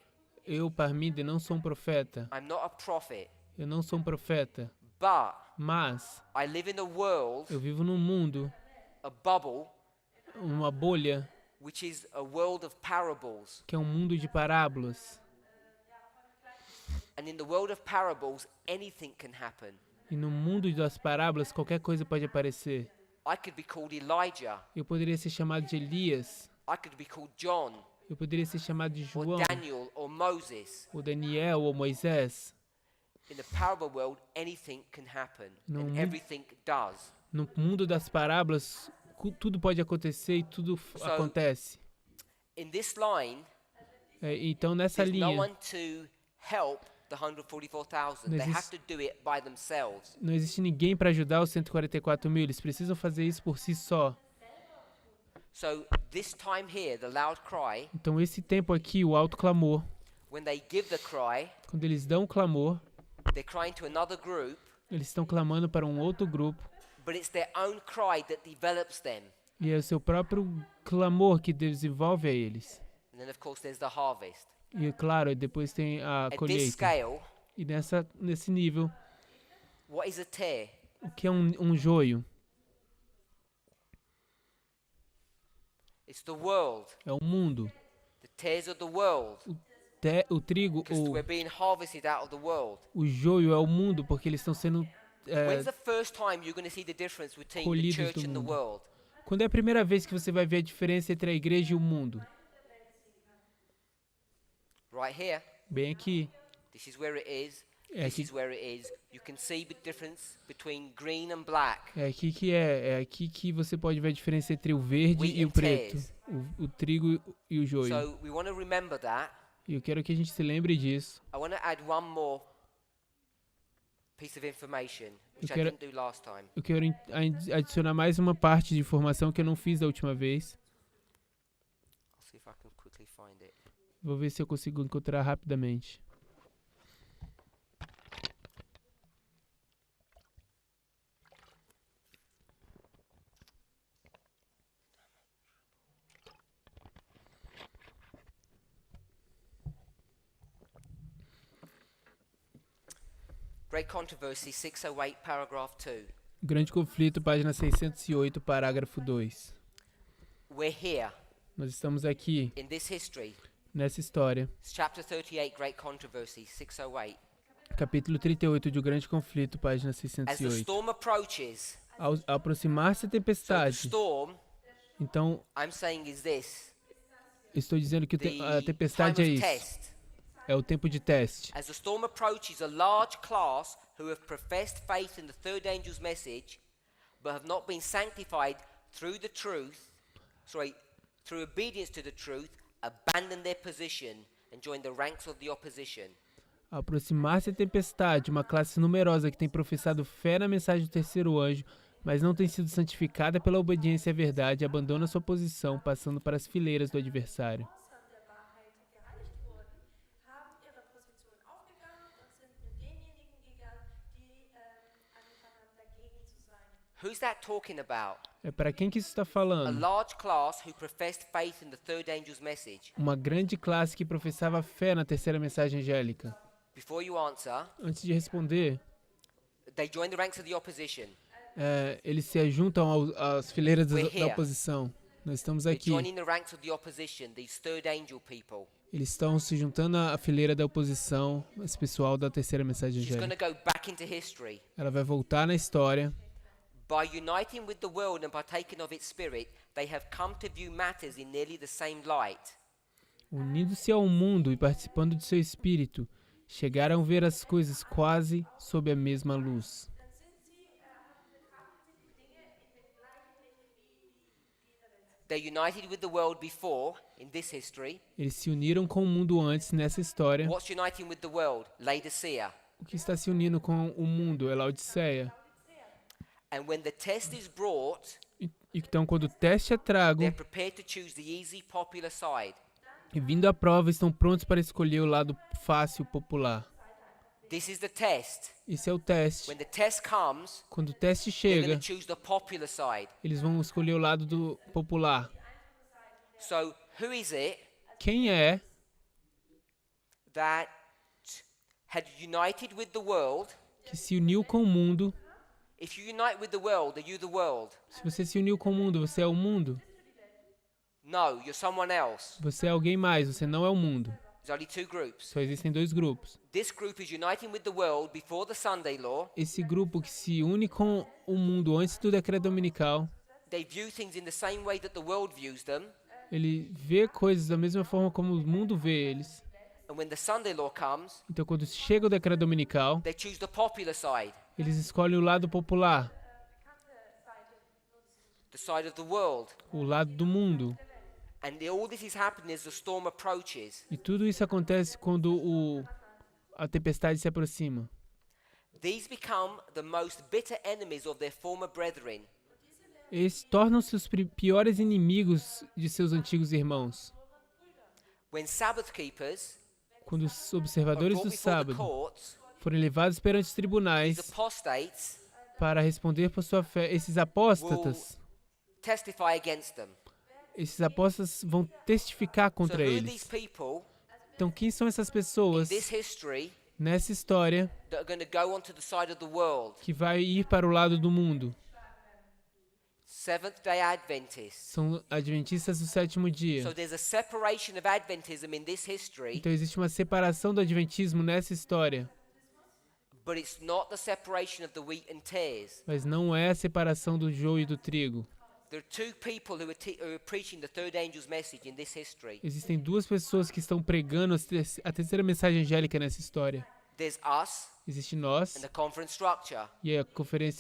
Parminder, não sou um profeta. I'm not a prophet. Eu não sou um profeta. But Mas I live in a world, eu vivo num mundo, a bubble, uma bolha, which is a world of parables. que é um mundo de parábolas. And in the world of parables, anything can happen. E no mundo das parábolas, qualquer coisa pode aparecer. I could be called Elijah. Eu poderia ser chamado de Elias. I could be called John, Eu poderia ser chamado de or João, Daniel, or Moses. ou Daniel, ou Moisés. In the parable world, anything can happen, No and mundo- everything does. No mundo das parábolas, tudo pode acontecer e tudo acontece. In this line, Então, nessa there's no linha, one to help the 144,000. Não They have existe- to do it by themselves. não existe ninguém para ajudar os 144 mil. Eles precisam fazer isso por si só. So this time here, the loud cry, Então, esse tempo aqui, o alto clamor, when they give the cry, quando eles dão clamor, they're crying to another group, eles estão clamando para um outro grupo. but it's their own cry that develops them. E é o seu próprio clamor que desenvolve a eles. And then, of course, there's the harvest. E, claro, depois tem a At this colheita. scale, E nesse nível, what is a tear? o que é um joio? It's the world. É o mundo. The tares of the world. O trigo, Because we're being harvested out of the world. o joio é o mundo, porque eles estão sendo When's the first time you're going to see the difference between the colhidos church do and the mundo. world? Quando é a primeira vez que você vai ver a diferença entre a igreja e o mundo? Right here. Bem aqui. This is where it is. É This aqui, is where it is. You can see the difference between green and black. é aqui que você pode ver a diferença entre o verde Wheat e o and preto, tares. o trigo e o joio. So we want to remember that. E eu quero que a gente se lembre disso. I want to add one more piece of information, which I quero- didn't do last time. Eu quero adicionar mais uma parte de informação que eu não fiz da última vez. I'll see if I can quickly find it. Vou ver se eu consigo encontrar rapidamente. Great Controversy, 608, paragraph 2. Grande Conflito, página 608, parágrafo 2. We're here Nós estamos aqui, in this history. nessa história. Chapter 38, Great Controversy, 608. Capítulo 38 de O Grande Conflito, página As the 608. storm approaches, Ao aproximar-se a so the tempestade, storm, então I'm saying, is this. estou dizendo que a The tempestade é time of isso. test. É o tempo de teste. As the storm approaches, a large class who have professed faith in the third angel's message, but have not been sanctified through through obedience to the truth, abandon their position and join the ranks of the opposition. Ao aproximar-se a tempestade, uma classe numerosa que tem professado fé na mensagem do terceiro anjo, mas não tem sido santificada pela obediência à verdade, abandona sua posição, passando para as fileiras do adversário. Gehorsam der Wahrheit geheiligt wurden, haben ihre Position aufgegeben und sind mit denjenigen gegangen, die angefangen haben, dagegen zu sein. Who's that talking about? É para quem que isso está A falando? large class who professed faith in the third angel's message. Uma grande classe que professava fé na terceira mensagem angélica. Before you answer, Antes de responder, they join the ranks of the opposition. eles se juntam às fileiras da We're here. oposição. Nós estamos They're aqui. joining the ranks of the opposition, these third angel people. Eles estão se juntando à fileira da oposição, esse pessoal da terceira mensagem She's going angélica. to go back into history. Ela vai voltar na história. By uniting with the world and partaking of its spirit, they have come to view matters in nearly the same light. Unindo-se ao mundo e participando de seu espírito, chegaram a ver as coisas quase sob a mesma luz. They united with the world before in this history. Eles se uniram com o mundo antes nessa história. What's uniting with the world? Laodicea. O que está se unindo com o mundo é Laodiceia. And when the test is brought, Então, quando o teste é trago, they're prepared to choose the easy, popular side. e vindo à prova, estão prontos para escolher o lado fácil, popular. This is the test. Esse é o teste. When the test comes, Quando o teste they're going chega, to choose the popular side. eles vão escolher o lado do popular. So, who is it Quem é that had united with the world? que se uniu com o mundo? If you unite with the world, are you the world? Se você se uniu com o mundo, você é o mundo? No, you're someone else. Você é alguém mais, você não é o mundo. There's only two groups. Só existem dois grupos. This group is uniting with the world before the Sunday law. Esse grupo que se une com o mundo antes do decreto dominical, They view things in the same way that the world views them. ele vê coisas da mesma forma como o mundo vê eles. And when the Sunday law comes, Então, quando chega o decreto dominical, they choose the popular side, eles escolhem o lado popular, the side of the world. o lado do mundo. And all this is happening as the storm approaches. E tudo isso acontece quando a tempestade se aproxima. These become the most bitter enemies of their former brethren. Eles tornam-se os piores inimigos de seus antigos irmãos. When Sabbath keepers Quando os are observadores brought do before the sábado courts, forem levados perante os these tribunais apostates para responder por sua fé, esses apóstatas testify against them. vão testificar So contra who are these eles. people Então, quem são essas in pessoas this history nessa história that are going to go onto the side of the world? que vai ir para o lado do mundo? Seventh-day Adventists. São adventistas do sétimo dia. So there's a separation of Adventism in this history, Então, existe uma separação do adventismo nessa história, but it's not the separation of the wheat and tares. mas não é a separação do joio e do trigo. There are two people who are preaching the third angel's message in this history. Existem duas pessoas que estão pregando a terceira mensagem angélica nessa história. There's us Existe nós and the conference structure. e a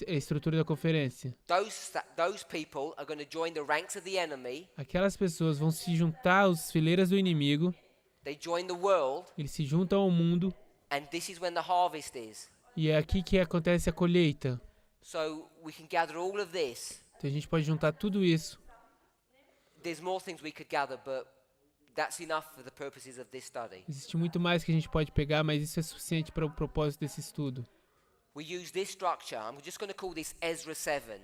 estrutura da conferência. Those people are going to join the ranks of the enemy. Aquelas pessoas vão se juntar às fileiras do inimigo, They join the world, eles se juntam ao mundo, and this is when the harvest is. e é aqui que acontece a colheita. So we can gather all of this. Então a gente pode juntar tudo isso. There's more things we could gather, but that's enough for the purposes of this study. Existe muito mais que a gente pode pegar, mas isso é suficiente para o propósito desse estudo. We use this structure. I'm just going to call this Ezra 7.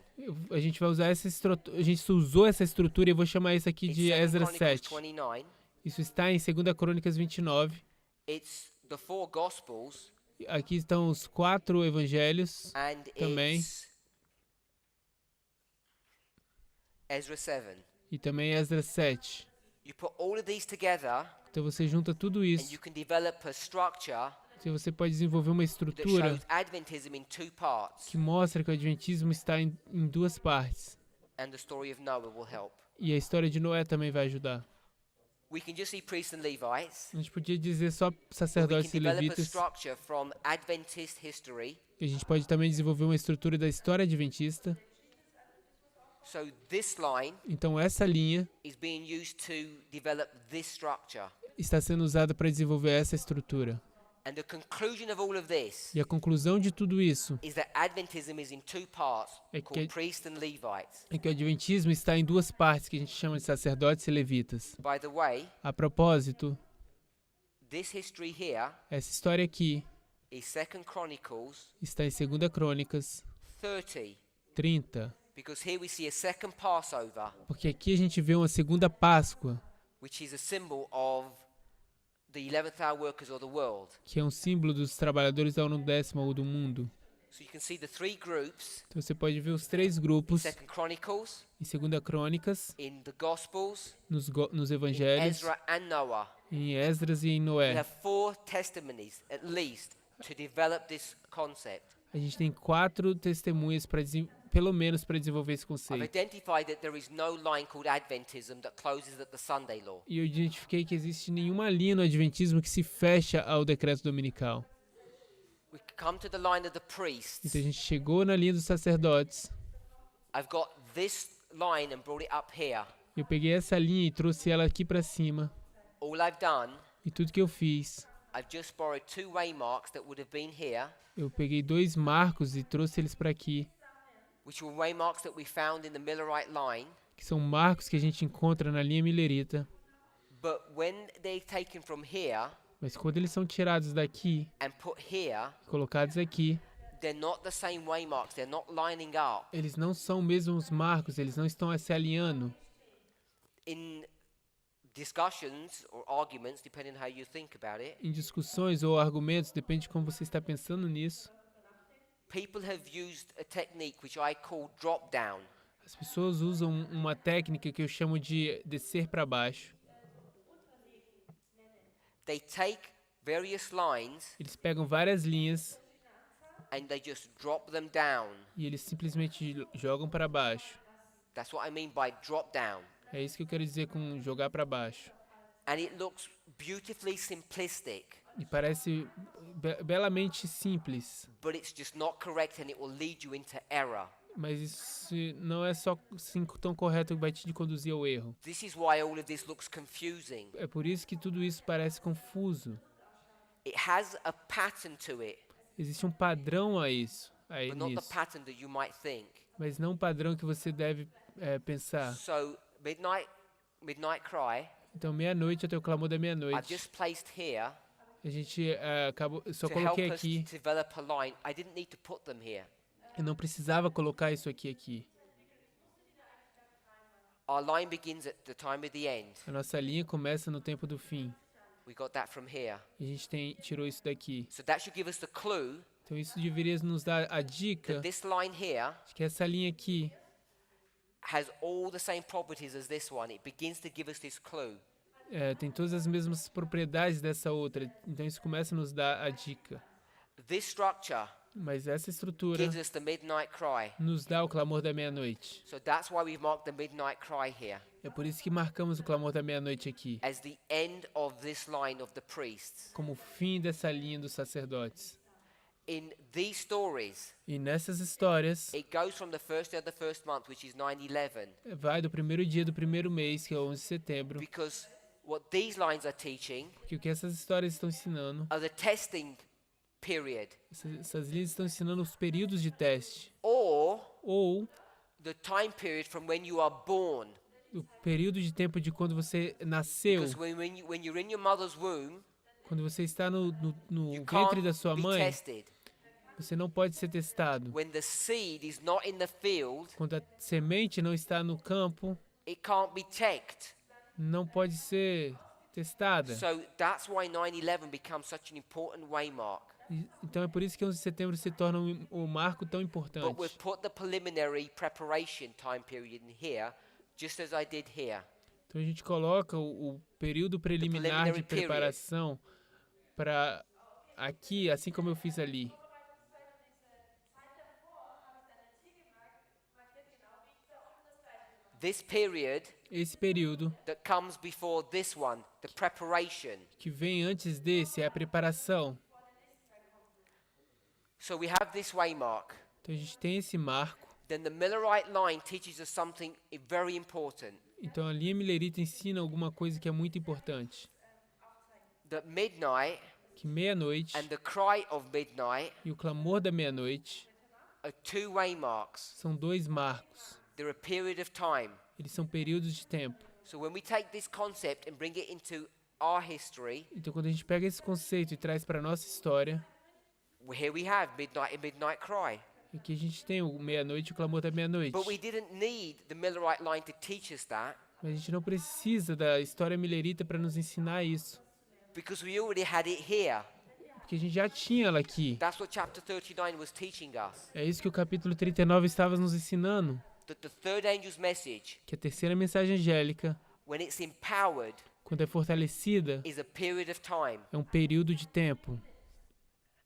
A gente vai usar essa estrutura, a gente usou essa estrutura e eu vou chamar isso aqui It's de 2 Esdras Chronicles 7. 29. Isso está em 2 Crônicas 29. It's the four Gospels Aqui estão os 4 evangelhos and também, it's Ezra 7. e também Esdras 7. You put all of these together Então você junta tudo and isso, you can develop a structure e você pode desenvolver uma that estrutura shows Adventism in 2 parts, que mostra que o Adventismo está em 2 partes. and the story of Noah will help. E a história de Noé também vai ajudar. We can just see priests and Levites. A gente podia dizer só But we can sacerdotes e develop a levitas. structure from Adventist history. E a gente pode também desenvolver uma estrutura da história adventista. So this line Então essa linha is being used to develop this structure. está sendo usada para desenvolver essa estrutura. And the conclusion of all of this E a conclusão de tudo isso is that Adventism is in 2 parts, É called que- priests and Levites. é que o Adventismo está em 2 partes, que a gente chama de sacerdotes e levitas. By the way, A propósito, this history here essa história aqui is 2 Chronicles está em 2 Crônicas 30, 30, because here we see a second Passover, porque aqui a gente vê uma segunda Páscoa, which is a symbol of the 11th hour workers of the world. que é um símbolo dos trabalhadores da ano décima ou do mundo. So you can see the 3 groups Então você pode ver os 3 in grupos 2 Chronicles, em 2 Crônicas, in the Gospels, nos in Evangelhos, Ezra and Noah. em Esdras e em We Noé. have 4 testimonies at least to develop this concept. A gente tem 4 testemunhas, pelo menos, para desenvolver esse I've conceito. identified that there is no line called Adventism that closes at the Sunday law. E eu identifiquei que existe nenhuma linha no Adventismo que se fecha ao decreto dominical. We come to the line of the priests. Então a gente chegou na linha dos sacerdotes. I've got this line and brought it up here. Eu peguei essa linha e trouxe ela aqui para cima. All I've done, E tudo que eu fiz, I've just borrowed 2 waymarks that would have been here, eu peguei 2 marcos e trouxe eles para aqui, which were waymarks that we found in the Millerite line. que são marcos que a gente encontra na linha milerita. But when they're taken from here Mas quando eles são tirados daqui, and put here, colocados aqui, they're not the same waymarks. They're not lining up. eles não são mesmo os marcos, eles não estão se alinhando. In discussions or arguments, depending on how you think about it, Em discussões ou argumentos, depende de como você está pensando nisso, people have used a technique which I call drop down. as pessoas usam uma técnica que eu chamo de descer para baixo. They take various lines Eles pegam várias linhas and they just drop them down. e eles simplesmente jogam para baixo. That's what I mean by drop down. É isso que eu quero dizer com jogar para baixo. And it looks beautifully simplistic, E parece belamente simples, but it's just not correct and it will lead you into error. mas isso não é só assim tão correto que vai te conduzir ao erro. This is why all of this looks confusing. É por isso que tudo isso parece confuso. It has a pattern to it, Existe um padrão a isso, but not the nisso, pattern that you might think. mas não um padrão que você deve pensar. So, midnight cry, Então, meia-noite, até o clamor da I've meia-noite, just placed here a gente só to help coloquei us to aqui. develop a line. I didn't need to put them here. Eu não precisava colocar isso aqui. Our line begins at the time of the end. A nossa linha começa no tempo do fim. We got that from here. E a gente tirou isso daqui. So that should give us the clue Então isso deveria nos dar a dica that this line here de que essa linha aqui has all the same properties as this one. It begins to give us this clue. tem todas as mesmas propriedades dessa outra. Então isso começa a nos dar a dica. This structure Mas essa estrutura gives us the midnight cry. nos dá o clamor da meia-noite. So that's why we've marked the midnight cry here É por isso que marcamos o clamor da meia-noite aqui, as the end of this line of the priests. como o fim dessa linha dos sacerdotes. In these stories, E nessas histórias, it goes from the first day of the first month, which is 9/11, vai do primeiro dia do primeiro mês, que é 11 de setembro, because what these lines are teaching porque o que essas histórias estão ensinando, are the testing period essas linhas estão ensinando os períodos de teste, or ou the time period from when you are born. o período de tempo de quando você nasceu, Because when you're in your mother's womb, quando você está no you ventre da can't sua be mãe, tested. você não pode ser testado. When the seed is not in the field, Quando a semente não está no campo, it can't be checked. não pode ser testada. So that's why 9/11 becomes such an important waymark. Então é por isso que 11 de setembro se torna um marco tão But importante. we've put the preliminary preparation time period in here, just as I did here. Então a gente coloca o período preliminar de preliminary period. preparação para aqui, assim como eu fiz ali. This period Esse período that comes before this one, the preparation. que vem antes desse é a preparação. So we have this waymark. Então a gente tem esse marco. Then the Millerite line teaches us something very important. Então a linha millerita ensina alguma coisa que é muito importante. That midnight Que meia-noite and the cry of midnight e o clamor da meia-noite are two waymarks. são dois marcos. They're a period of time. Eles são períodos de tempo. So when we take this concept and bring it into our history, Então quando a gente pega esse conceito e traz para a nossa história, here we have midnight and midnight cry. aqui a gente tem o meia-noite e o clamor da meia-noite. But we didn't need the Millerite line to teach us that Mas a gente não precisa da história millerita para nos ensinar isso. because we already had it here. Porque a gente já tinha ela aqui. That's what chapter 39 was teaching us. É isso que o capítulo 39 estava nos ensinando. That the third angel's message, Que a terceira mensagem angélica, when it's empowered, quando é fortalecida, is a period of time. é um período de tempo.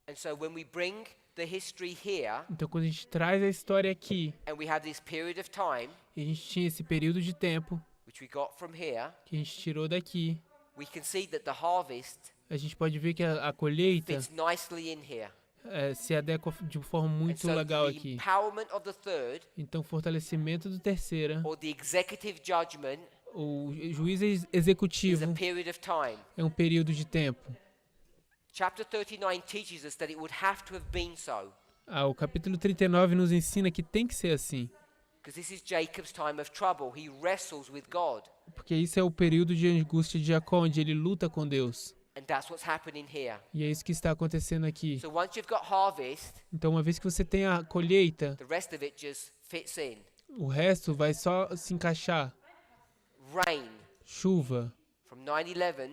And so when we bring the history here Então quando a gente traz a história aqui, and we have this period of time, e a gente tinha esse período de tempo which we got from here, que a gente tirou daqui, we can see that the harvest a gente pode ver que a colheita fits nicely in here. se adequa de forma And muito so legal the aqui. empowerment of the third, Então fortalecimento do terceira, or the executive judgment, o juiz is executivo a period of time. é um período de tempo. Chapter 39 teaches us that it would have to have been so, O capítulo 39 nos ensina que tem que ser assim, because this is Jacob's time of trouble. He wrestles with God, porque isso é o período de angústia de Jacó, onde ele luta com Deus. and that's what's happening here. E é isso que está acontecendo aqui. So once you've got harvest, Então, uma vez que você tem a colheita, the rest of it just fits in. o resto vai só se encaixar. Rain Chuva, from 9/11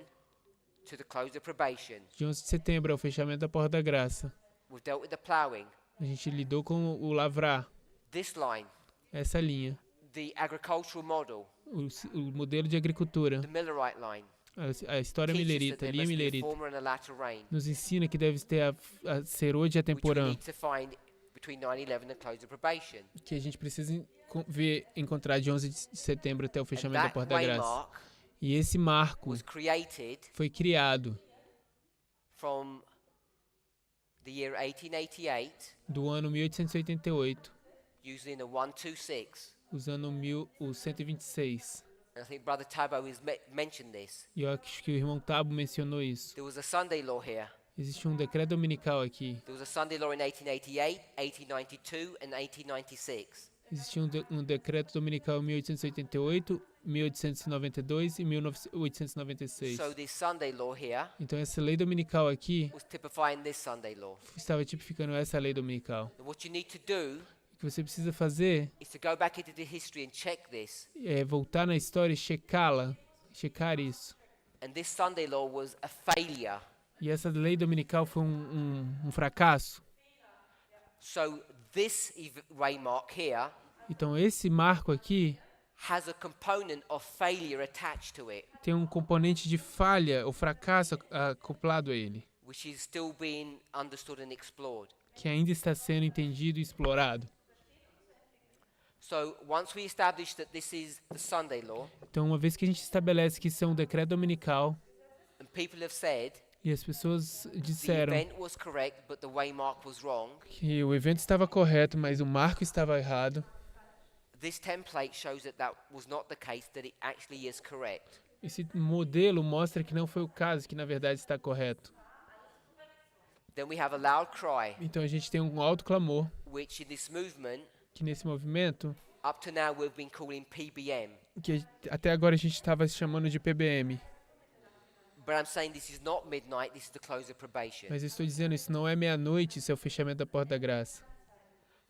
to the close of probation. de 11 de setembro ao fechamento da Porta da Graça. We've dealt with the ploughing. A gente lidou com o lavrar, This line, essa linha. the agricultural model, O modelo de agricultura, the Millerite line, a história teaches that millerita, a there linha must be a millerita, former and a latter rain, nos ensina que deve ter a serôdia e a which we temporã, need to find between 9/11 and close of probation. que a gente precisa encontrar de 11 de setembro até o And fechamento da that Porta da Graça. waymark E esse marco was created foi criado from the year 1888 do ano 1888, using a 126. usando o 126. And I think Brother Tabo has mentioned this. E eu acho que o irmão Tabo mencionou isso. There was a Sunday law here. Existe um decreto dominical aqui. There was a Sunday law in 1888, 1892, and 1896. Existia um decreto dominical em 1888, 1892 e 1896. So this Sunday law here Então essa lei dominical aqui was typifying this Sunday law. estava tipificando essa lei dominical. And what you need to do O que você precisa fazer is to go back into the history and check this. é voltar na história e checar isso. And this Sunday law was a failure. E essa lei dominical foi um fracasso. So this waymark here Então esse marco aqui has a component of failure attached to it, tem um componente de falha ou fracasso acoplado a ele, which is still being understood and explored. que ainda está sendo entendido e explorado. So once we establish that this is the Sunday law, Então, uma vez que a gente estabelece que isso é um decreto dominical, and people have said e as pessoas the disseram event was correct but the waymark was wrong, que o evento estava correto, mas o marco estava errado, this template shows that that was not the case, that it actually is correct. esse modelo mostra que não foi o caso, que na verdade está correto. Then we have a loud cry, Então a gente tem um alto clamor, which in this movement, que nesse movimento, up to now we've been calling PBM. que até agora a gente estava chamando de PBM. But I'm saying this is not midnight, this is the close of probation. Mas eu estou dizendo, isso não é meia-noite, isso é o fechamento da Porta da Graça.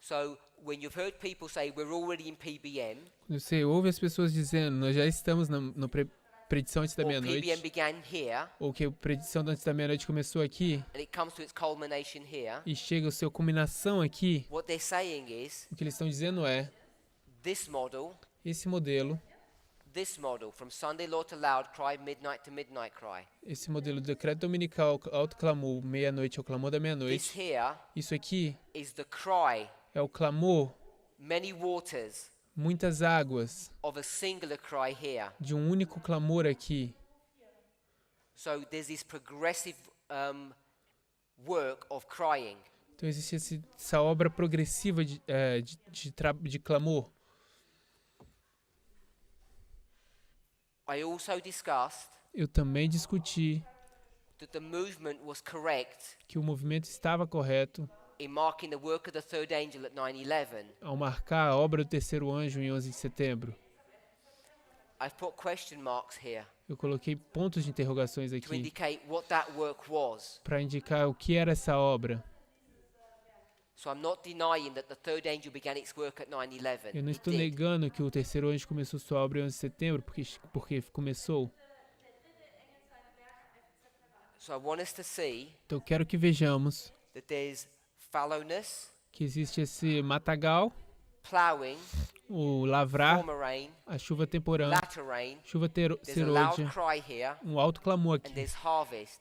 So when you've heard people say we're already in PBM, Você ouve as pessoas dizendo, nós já estamos predição antes da or PBM meia-noite, began here, ou que a predição antes da meia-noite começou aqui and it comes to its culmination here, e chega a sua culminação aqui, what they're saying is o que eles estão dizendo é, this model, esse modelo, from Sunday law to loud cry, midnight to midnight cry. esse modelo do decreto dominical, alto clamor, meia-noite ao clamor da This meia-noite, here isso aqui is the cry, é o clamor, many waters, muitas águas, of a singular cry here. de um único clamor aqui. So there's this progressive work of crying. Então existe essa obra progressiva de clamor. I also discussed Eu também discuti that the movement was correct que o movimento estava correto in marking the work of the third angel at 9/11. ao marcar a obra do terceiro anjo em 11 de setembro. I've put question marks here Eu coloquei pontos de interrogações to aqui indicate what that work was. para indicar o que era essa obra. So I'm not denying that the third angel began its work at 9/11. Eu não It estou did. negando que o terceiro anjo começou sua obra em 11 de setembro, porque começou. So I want us to see Então eu quero que vejamos that there's fallowness, que existe esse matagal, ploughing, o lavrar, former rain, a chuva temporã, latter rain. chuva There's a loud serôdia, cry here, um alto clamor and aqui there's harvest.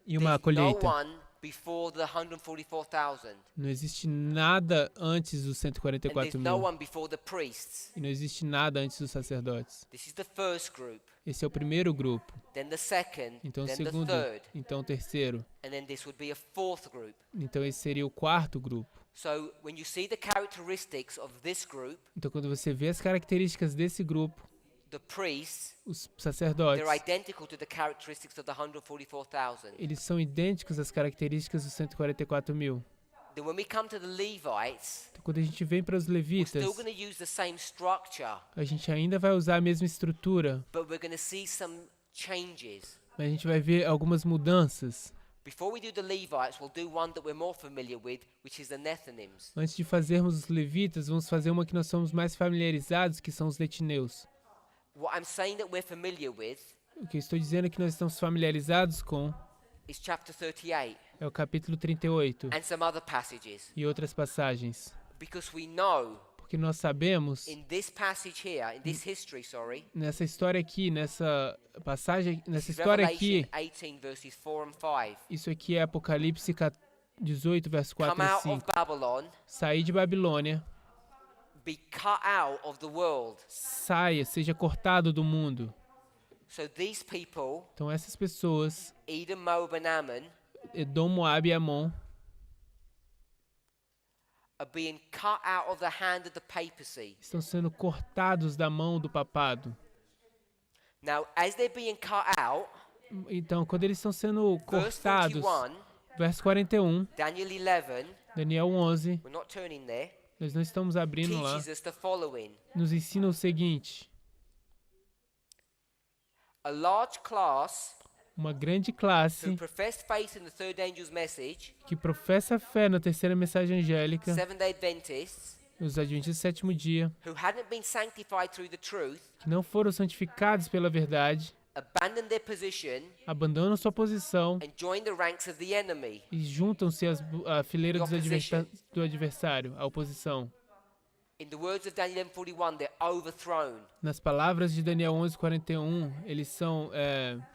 e uma There's no colheita. one before the 144,000. Não existe nada antes dos And there's 144 no mil. one before the priests. E não existe nada antes dos sacerdotes. This is the first group. Esse é o primeiro grupo. Then the second. Então o Then the segundo. third. Então o terceiro. And then this would be a fourth group. Então esse seria o quarto grupo. So when you see the characteristics of this group, Então quando você vê as características desse grupo, the priests, os sacerdotes, they're identical to the characteristics of the 144,000. eles são idênticos às características dos 144 mil. Then when we come to the Levites, Então quando a gente vem para os we're levitas, still going to use the same structure, a gente ainda vai usar a mesma estrutura, but we're going to see some changes. mas a gente vai ver algumas mudanças. Before we do the Levites, we'll do one that we're more familiar with, which is the Nethinims. Antes de fazermos os levitas, vamos fazer uma que nós somos mais familiarizados, que são os letineus. What I'm saying that we're familiar with O que eu estou dizendo é que nós estamos familiarizados com is chapter 38 é o capítulo 38 and some other passages. e outras passagens. Because we know Porque nós sabemos, in this passage here, in this history, sorry, nessa história aqui, nessa passagem, this nessa is história Revelation aqui, 18 verses 4 and 5. isso aqui é Apocalipse 18, verso 4 Come e out of 5. Babylon, Sair de Babilônia, be cut out of the world. saia, seja cortado do mundo. So these people, Então essas pessoas, Edom, Moab, and Ammon, Edom, Moab e Amon, are being cut out of the hand of the papacy. estão sendo cortados da mão do papado. Now, as they're being cut out, Então, quando eles estão sendo verse cortados, 41, verso 41, Daniel 11, Daniel 11, we're not turning there, nós não estamos abrindo lá, teaches us the following. nos ensina o seguinte: A large class uma grande who classe professed faith in the third angel's message, que professa fé na terceira mensagem angélica, Seventh-day Adventists, os adventistas do sétimo dia, who hadn't been sanctified through the truth, que não foram santificados pela verdade, abandoned their position abandonam sua posição and joined the ranks of the enemy. e juntam-se à fileira The opposition. do adversário, à oposição. In the words of Daniel 11:41, they're overthrown. Nas palavras de Daniel 11:41, eles são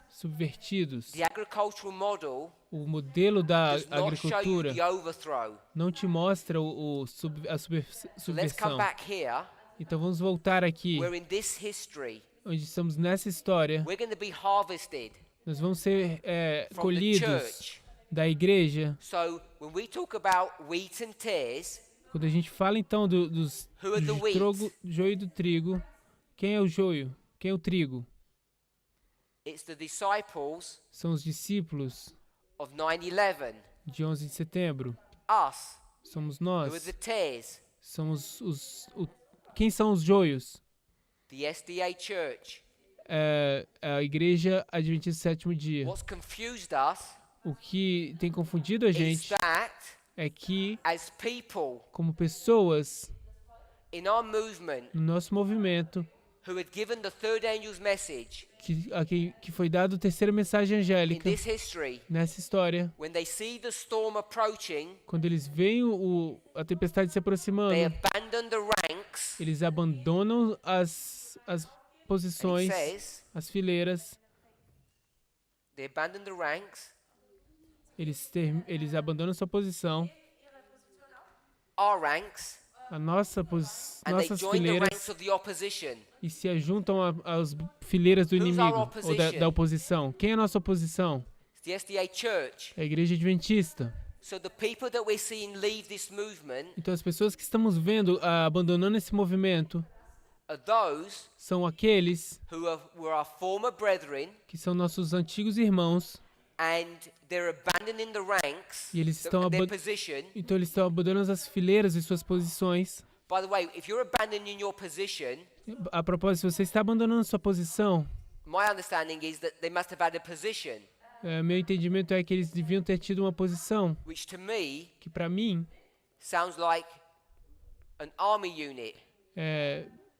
subvertidos. The agricultural model O modelo da does not show you agricultura the overthrow. não te mostra a So let's come subversão. back here. Então vamos voltar aqui, We're in this history. onde estamos nessa história. We're going to be harvested Nós vamos ser from the colhidos church. da igreja. So when we talk about wheat and tares, Quando a gente fala então dos Who are the wheat? joio e do trigo, quem é o joio? Quem é o trigo? it's the disciples São os discípulos of 9/11, de 11 de setembro. us, Somos who are nós. the tares, Somos quem são os joios? the SDA church. É a igreja adventista do sétimo dia. What's confused us O que tem confundido a is gente that é que, as people como pessoas in our movement no nosso movimento who had given the third angel's message que foi dado a terceira mensagem in angélica this history, nessa história. when they see the storm approaching, Quando eles veem a tempestade se aproximando, they abandon the ranks. eles abandonam as And it posições, says, as fileiras, they abandon the ranks, eles abandonam sua posição, our ranks, a and they nossas join the ranks fileiras of the opposition. e se ajuntam às fileiras do Who's our inimigo, ou opposition? da oposição. Quem é a nossa oposição? It's the SDA Church. É a Igreja Adventista. So the people that we're seeing leave this movement Então as pessoas que estamos vendo abandonando esse movimento are those são aqueles were our former brethren, que são nossos antigos irmãos, and they're abandoning the ranks, e eles estão their position. então eles estão abandonando as fileiras e suas posições. By the way, if you're abandoning your position, A propósito, se você está abandonando sua posição, my understanding is that they must have had a position, meu entendimento é que eles deviam ter tido uma posição which to me que para mim, sounds like an army unit,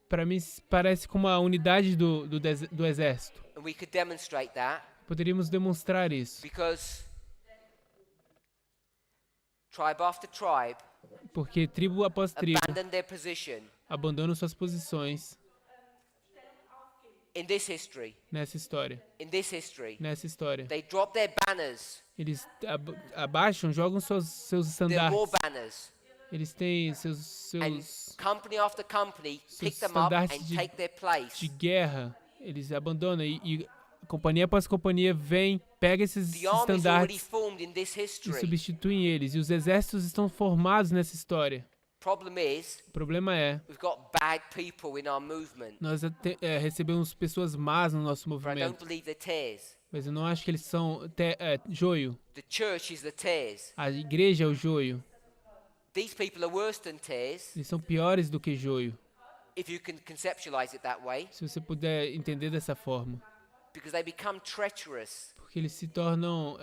para mim parece como uma unidade do exército. and we could demonstrate that Poderíamos demonstrar isso, because tribe after tribe porque tribo após tribo abandoned their position abandonam suas posições in this history. nessa história. In this history, Nessa história, they drop their banners, eles abaixam, jogam seus their war estandartes. banners, Eles têm seus and company after company pick seus them up and estandartes de- take their place. de guerra, eles abandonam e companhia após companhia vem, pega esses The army's already estandartes formed in this e history. substituem eles. E os exércitos estão formados nessa história. Problem is, O problema é, we've got bad people in our movement, nós recebemos pessoas más no nosso but I don't movimento, believe they're tares. mas eu não acho que eles são joio. The church is the tares. A igreja é o joio. These people are worse than tares, Eles são piores do que joio, if you can conceptualize it that way, se você puder entender dessa forma. because they become treacherous. Porque eles se tornam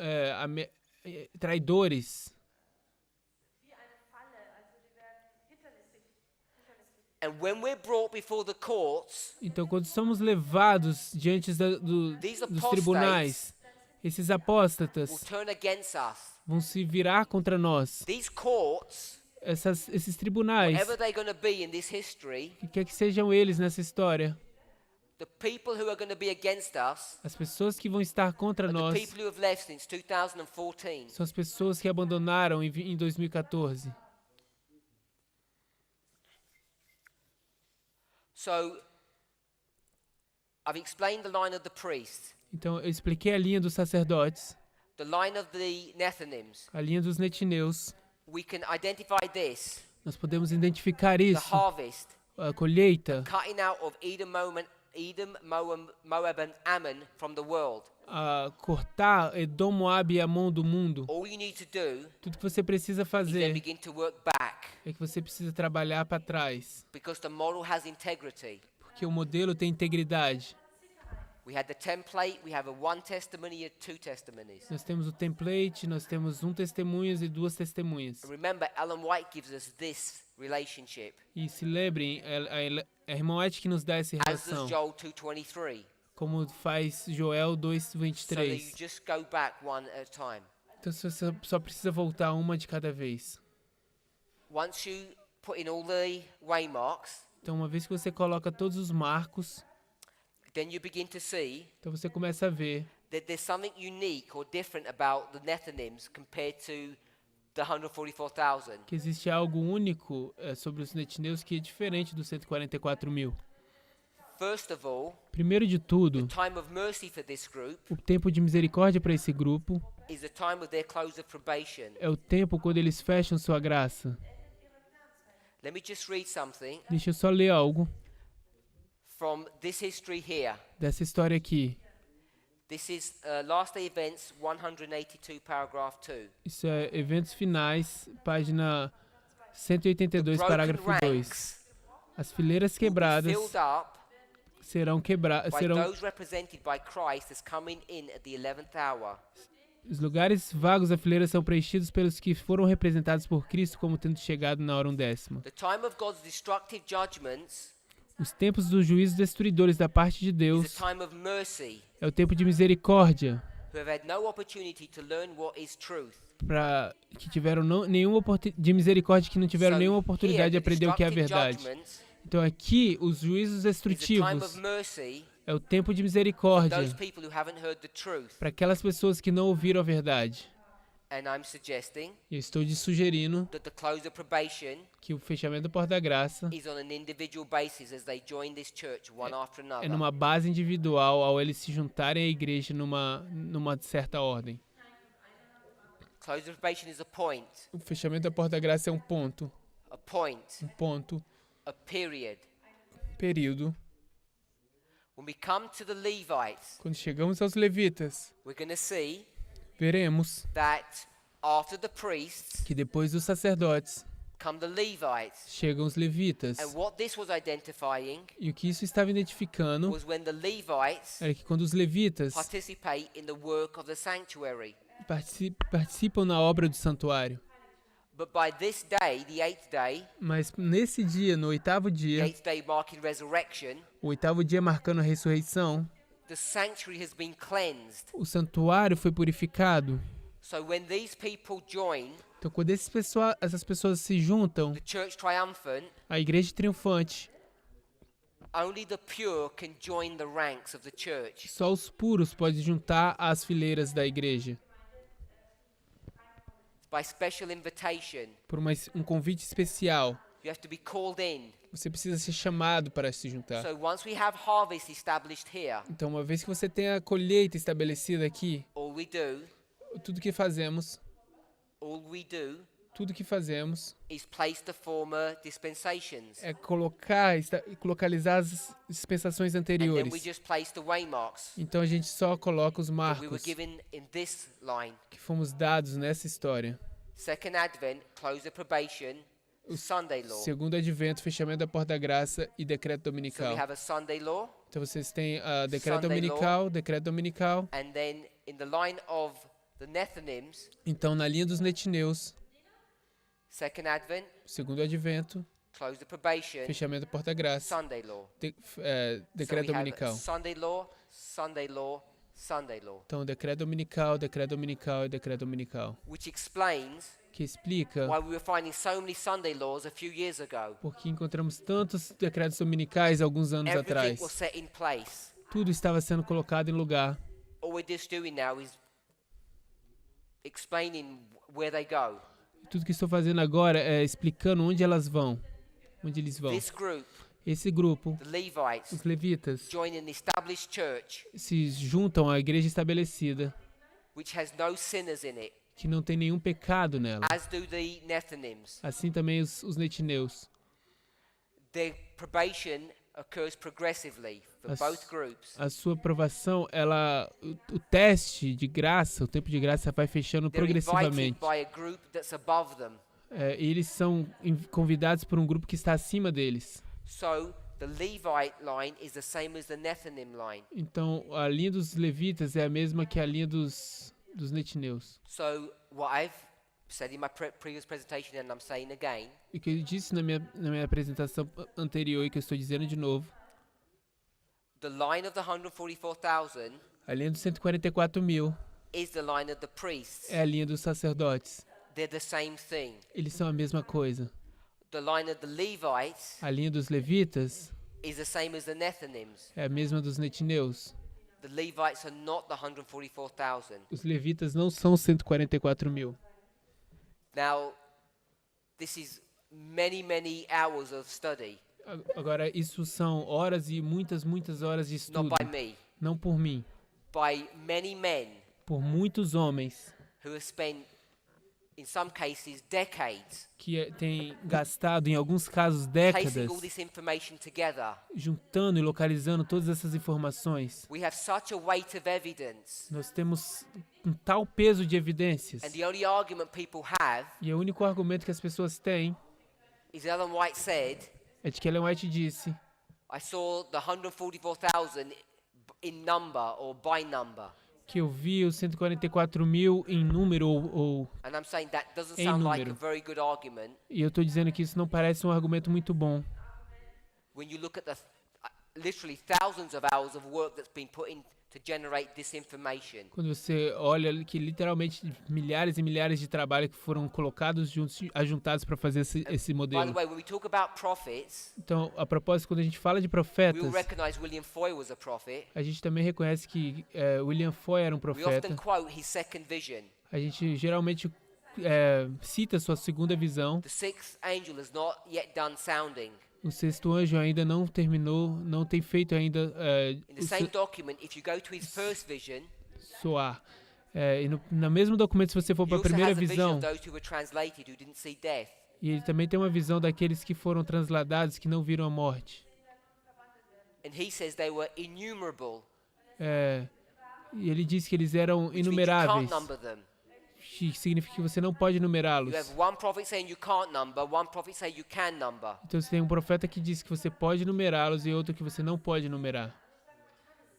traidores. And when we're brought before the courts, Então, quando somos levados diante dos tribunais, esses apóstatas will turn against us. vão se virar contra nós. These courts, Esses tribunais, whatever they're going to be in this history, que quer que sejam eles nessa história, the people who are going to be against us as pessoas que vão estar contra are the nós people who have left since 2014. são as pessoas que abandonaram em 2014. So, I've explained the line of the priests, Então, eu expliquei a linha dos sacerdotes, the line of the Nethinims. a linha dos netineus. We can identify this, Nós podemos identificar the isso, harvest, a colheita, cutting out of Edom, Moab, and Ammon from the world. a cortar Edom, Moab e Amon do mundo. All you need to do Tudo que você precisa is then fazer begin to work back, é que você precisa trabalhar para trás, because the model has integrity. porque o modelo tem integridade. We had the template, we have a one testimony and two testimonies. Nós temos o template, nós temos um testemunhas e duas testemunhas. And remember, Ellen White gives us this relationship, E se lembrem, a irmã White que nos dá essa as does relação, Joel 2:23. como faz Joel So that you 2:23. just go back one at a time. Então você só precisa voltar uma de cada vez. Once you put in all the waymarks, Então uma vez que você coloca todos os marcos, then you begin to see então você começa a ver that there's something unique or different about the Nethinims compared to the 144,000. que existe algo único sobre os netineus que é diferente dos 144 mil. First of all, Primeiro de tudo, time of mercy for this group o tempo de misericórdia para esse grupo is the time of their close of probation. é o tempo quando eles fecham sua graça. Let me just read something Deixa eu só ler algo from this history here. dessa história aqui. This is Last Day Events 182, paragraph 2. Isso é Eventos Finais, página 182, parágrafo 2. As fileiras quebradas Filled up serão by those represented by Christ as coming in at the 11th hour. Os lugares vagos da fileira são preenchidos pelos que foram representados por Cristo como tendo chegado na hora 1/10. The time of God's destructive judgments Os tempos dos juízos destruidores da parte de is Deus a time of mercy, é o tempo de misericórdia who have had no opportunity to learn what is truth. para que tiveram nenhuma de misericórdia que não tiveram So nenhuma here, oportunidade de the aprender o que é a destructive verdade. judgments Então aqui os juízos is a time destrutivos of mercy é o tempo de for misericórdia those people who haven't heard the truth. para aquelas pessoas que não ouviram a verdade. And I'm suggesting Eu estou sugerindo that the close of probation que o fechamento da porta da graça is on an individual basis as they join this church one after é another. numa base individual ao eles se juntarem à igreja numa certa ordem. Close of probation is a point, O fechamento da porta da graça é um ponto, a period. período. When we come to the Levites, Quando chegamos aos levitas, we're going to see veremos that after the priests que depois dos sacerdotes come the Levites. chegam os levitas. And what this was identifying E o que isso estava identificando was when the Levites era que quando os levitas participate in the work of the sanctuary. participam na obra do santuário. But by this day, the eighth day, Mas nesse dia, no oitavo the dia, eighth day marking resurrection, o oitavo dia marcando a ressurreição, the sanctuary has been cleansed. o santuário foi purificado. So when these people join Então quando essas pessoas se juntam, the church triumphant, a igreja triunfante, only the pure can join the ranks of the church. só os puros podem juntar às fileiras da igreja. By special invitation, Por um convite especial. you have to be called in. Você precisa ser chamado para se juntar. So once we have harvest established here, Então, uma vez que você tem a colheita estabelecida aqui, all we do tudo que fazemos tudo que fazemos is place the former dispensations. é localizar as dispensações And then we anteriores. just place the waymarks Então a gente só coloca os that we were marcos given in this line. que fomos dados nessa história. Second Advent, close of probation, Sunday law. Segundo advento, fechamento da porta da graça e decreto So dominical. we have a Sunday law, Então vocês têm decreto Sunday decreto dominical. and then in the line of the Nethinims, Então na linha dos netineus, Second Advent, segundo advento, close of probation, fechamento da porta da graça, Sunday law. decreto So we have dominical. Sunday law, Sunday law, Sunday law, Então decreto dominical e decreto dominical. which explains Que explica why we were finding so many Sunday laws a few years ago. porque encontramos tantos decretos dominicais alguns anos Everything atrás. was set in place. Tudo estava sendo colocado em lugar. All we're just doing now is explaining where they go. Tudo que estou fazendo agora é explicando onde eles vão. This group, Esse grupo, the Levites, os levitas, join an established church se juntam à igreja estabelecida, which has no sinners in it, que não tem nenhum pecado nela. as do the Nethinims. Assim também os netineus. Their probation occurs progressively for As- both groups. A sua aprovação, o teste de graça, o tempo de graça vai fechando They're invited progressivamente. by a group that's above them. Eles são convidados por um grupo que está acima deles. So the Levite line is the same as the Nethinim line. Então, a linha dos levitas é a mesma que a linha dos netineus. So what I've said in my previous presentation and I'm saying again, O que eu disse na minha apresentação anterior e que eu estou dizendo de novo, the line of the 144,000 a linha dos 144 mil is the line of the priests. é a linha dos sacerdotes. They're the same thing. Eles são a mesma coisa. The line of the Levites A linha dos levitas is the same as the Nethinims. é a mesma dos netineus. The Levites are not the 144,000. Os levitas não são 144 mil. Now, this is many hours of study, Agora, isso são horas e muitas horas de estudo. not by me, Não por mim. by many men Por muitos homens who have spent, in some cases, decades que têm gastado, em alguns casos, placing décadas, all this information together. juntando e localizando todas essas informações. We have such a weight of evidence, Nós temos um tal peso de evidências. and the only argument people have E o único argumento que as pessoas têm is Ellen White said, é de que Ellen White disse: I saw the 144,000 in number or by number. que eu vi os 144 mil em número ou And I'm saying that doesn't Em sound like a número. very good argument. e eu estou dizendo que isso não parece um argumento muito bom. when you look at the literally thousands of hours of work that's been put in to generate this information. Quando você olha que literalmente milhares e milhares de trabalho que foram colocados juntos, ajuntados para fazer esse By the modelo. way, when we talk about prophets, Então, a propósito, quando a gente fala de we profetas, all recognize William Foy was a prophet. a gente também reconhece que William Foy era um We profeta. often quote his second vision. A gente geralmente cita sua segunda visão. The sixth angel has not yet done sounding. O sexto anjo ainda não terminou, não tem feito ainda In the same document, if you go to his first vision, soar. E no mesmo documento, se você for he para a also primeira has a vision visão, of those who were translated who didn't see death. e ele também tem uma visão daqueles que foram transladados, que não viram a morte. And he says they were innumerable, E ele diz que eles eram which means you inumeráveis, can't number them. que significa que você não pode numerá-los. You have one prophet saying you can't number, one prophet saying you can number. Então você tem um profeta que diz que você pode numerá-los e outro que você não pode numerar.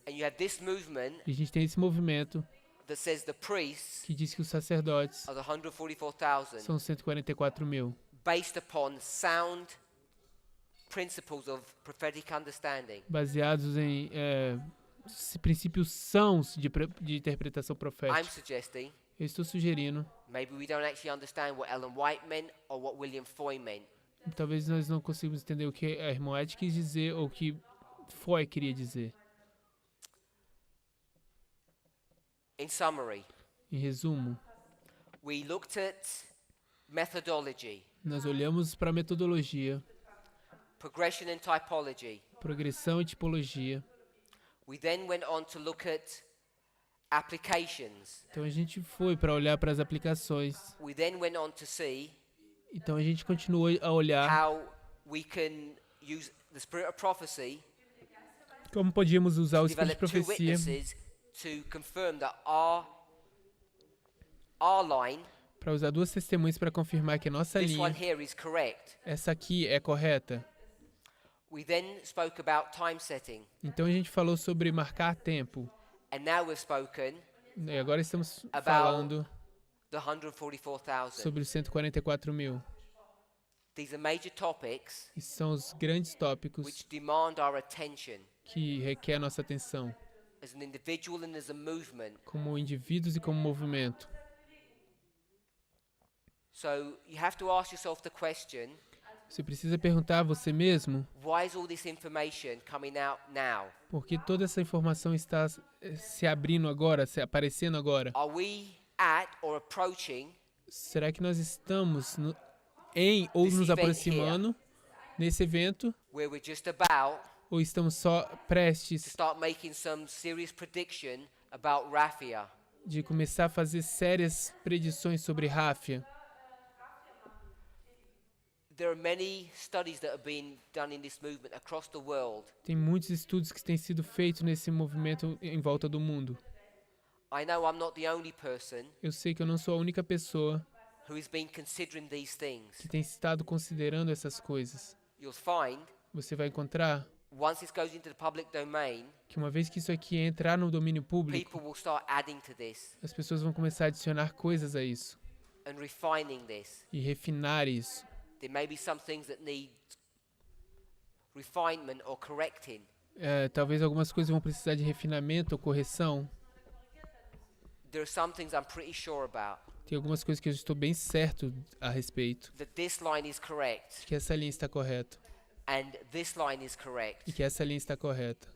And you have this movement E a gente tem esse movimento that says the priests que diz que os sacerdotes are the 144,000, são 144 mil, based upon sound principles of prophetic understanding. baseados em princípios sãos de interpretação I'm profética. suggesting Eu estou sugerindo, maybe we don't actually understand what Ellen White meant or what William Foy meant. talvez nós não consigamos entender o que a irmã White quis dizer ou o que Foy queria dizer. In summary, Em resumo, we looked at methodology, nós olhamos para a metodologia, progression and typology. progressão e tipologia. We then went on to look at applications. Então a gente foi para olhar para as aplicações. We then went on to see Então a gente continuou a olhar how we can use the spirit of prophecy como podíamos usar o to espírito de develop two profecia witnesses to confirm that our line, para usar duas testemunhas para confirmar que a nossa this one linha, here, is correct. essa aqui, é correta. We then spoke about time setting, Então a gente falou sobre marcar tempo. and now we've spoken E agora estamos About- falando the 144,000. sobre os 144 mil. These are major topics Esses são os grandes tópicos which demand our attention que requer nossa atenção, as an individual and as a movement. como indivíduos e como movimento. So you have to ask yourself the question, Você precisa perguntar a você mesmo why is all this information coming out now? por que toda essa informação está se abrindo agora, se aparecendo agora. Are we at or approaching Será que nós estamos em ou This nos event aproximando nesse evento? where we're just about Ou estamos só to prestes start making some serious prediction about raffia? de começar a fazer sérias predições sobre Ráfia? There are many studies that have been done in this movement across the world. Tem muitos estudos que têm sido feitos nesse movimento em volta do mundo. I know I'm not the only person Eu sei que eu não sou a única pessoa who has been considering these things. que tem estado considerando essas coisas. You'll find Você vai encontrar once this goes into the public domain, que uma vez que isso aqui entrar no domínio público, people will start adding to this as pessoas vão começar a adicionar coisas a isso and refining this. e refinar isso. There may be some things that need refinement or correcting. Talvez algumas coisas vão precisar de refinamento ou correção. There are some things I'm pretty sure about. Tem algumas coisas que eu estou bem certo a respeito. That this line is correct Que essa linha está correta. and this line is correct. E que essa linha está correta.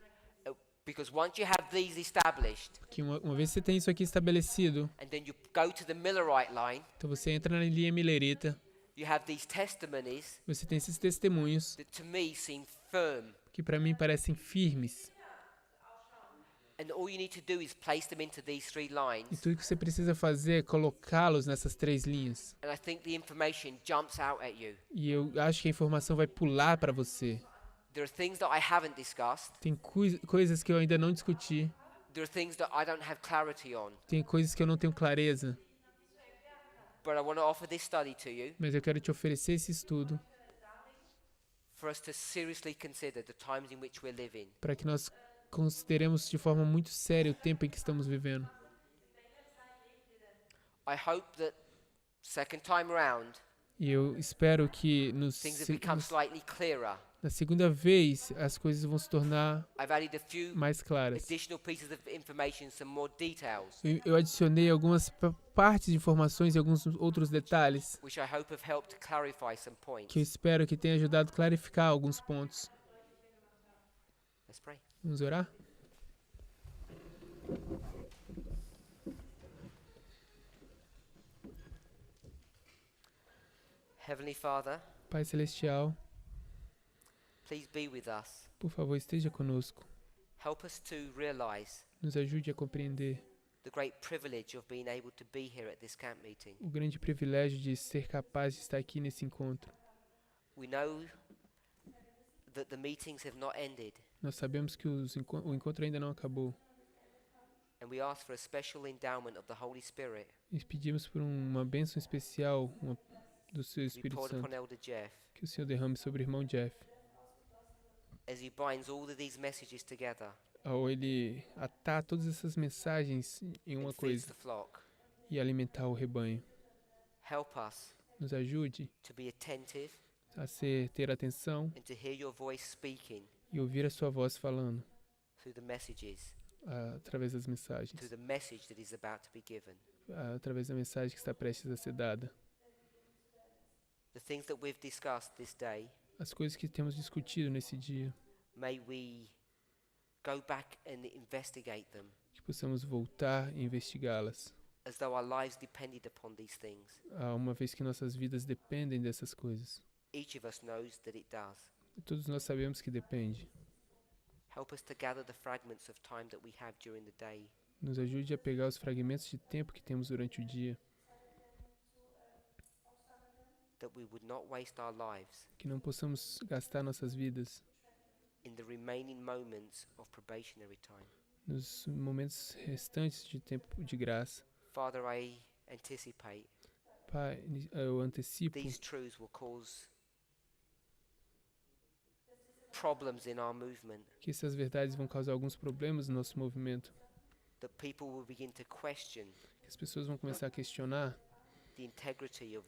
Because once you have these established Que uma vez você tem isso aqui estabelecido, and then you go to the Millerite line, então você entra na linha milerita, you have these testimonies você tem esses testemunhos that to me seem firm. que para mim parecem firmes. And all you need to do is place them into these three lines. E tudo que você precisa fazer é colocá-los nessas três linhas. And I think the information jumps out at you. E eu acho que a informação vai pular para você. There are things that I haven't discussed. Tem coisas que eu ainda não discuti. There are things that I don't have clarity on. Tem coisas que eu não tenho clareza. But I want to offer this study to you Mas eu quero te oferecer esse estudo for us to seriously consider the times in which we're living. para que nós consideremos de forma muito séria o tempo em que estamos vivendo. I hope that second time round E eu espero que things have become slightly clearer. Na segunda vez, as coisas vão se tornar I've added a few mais claras. additional pieces of information, some more details, Eu adicionei algumas partes de informações e alguns outros detalhes which I hope have helped to clarify some que eu points. espero que tenha ajudado a clarificar alguns pontos. Let's pray. Vamos orar? Heavenly Father, Pai Celestial, please be with us. por favor, esteja conosco. Help us to realize Nos ajude a compreender the great privilege of being able to be here at this camp meeting. o grande privilégio de ser capaz de estar aqui nesse encontro. We know that the meetings have not ended, Nós sabemos que o encontro ainda não acabou. and we ask for a special endowment of the Holy Spirit E pedimos por uma bênção especial do seu to be Espírito poured upon Santo, Elder Jeff que o Senhor derrame sobre o irmão Jeff, as he binds all of these messages together ao ele atar todas essas mensagens em uma and feeds coisa the flock. e alimentar o rebanho. Help us Nos ajude to be attentive a ter atenção and to hear your voice speaking e ouvir a sua voz falando through the messages, através das mensagens, through the message that is about to be given. através da mensagem que está prestes a ser dada. The things that we've discussed this day, As coisas que temos discutido nesse dia, may we go back and investigate them que possamos voltar e investigá-las, as though our lives depended upon these things. uma vez que nossas vidas dependem dessas coisas. Each of us knows that it does. Todos nós sabemos que depende. Help us to gather the fragments of time that we have during the day, Nos ajude a pegar os fragmentos de tempo que temos durante o dia, that we would not waste our lives que não possamos gastar nossas vidas in the remaining moments of probationary time. nos momentos restantes de tempo de graça. Father, I anticipate Pai, eu antecipo these truths will cause problems in our movement, que essas verdades vão causar alguns problemas no nosso movimento, that people will begin to question que as pessoas vão começar a questionar the integrity of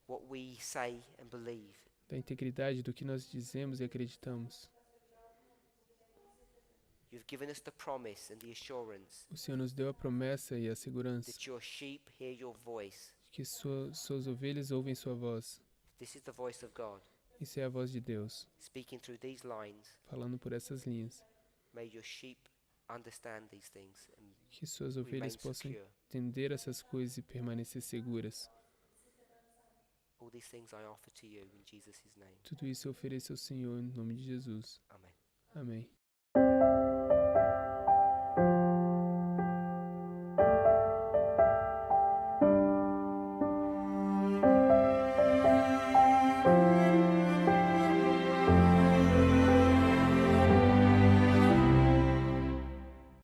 what we say and believe. da integridade do que nós dizemos e acreditamos. You've given us the promise and the assurance O Senhor nos deu a promessa e a segurança that your sheep hear your voice. de que suas ovelhas ouvem sua voz. This is the voice of God Isso é a voz de Deus, speaking through these lines. falando por essas linhas. May your sheep understand these things and Que suas remain ovelhas possam secure. entender essas coisas e permanecer seguras. All these things I offer to you in Jesus' name. Tudo isso eu ofereço ao Senhor em nome de Jesus. Amen. Amém.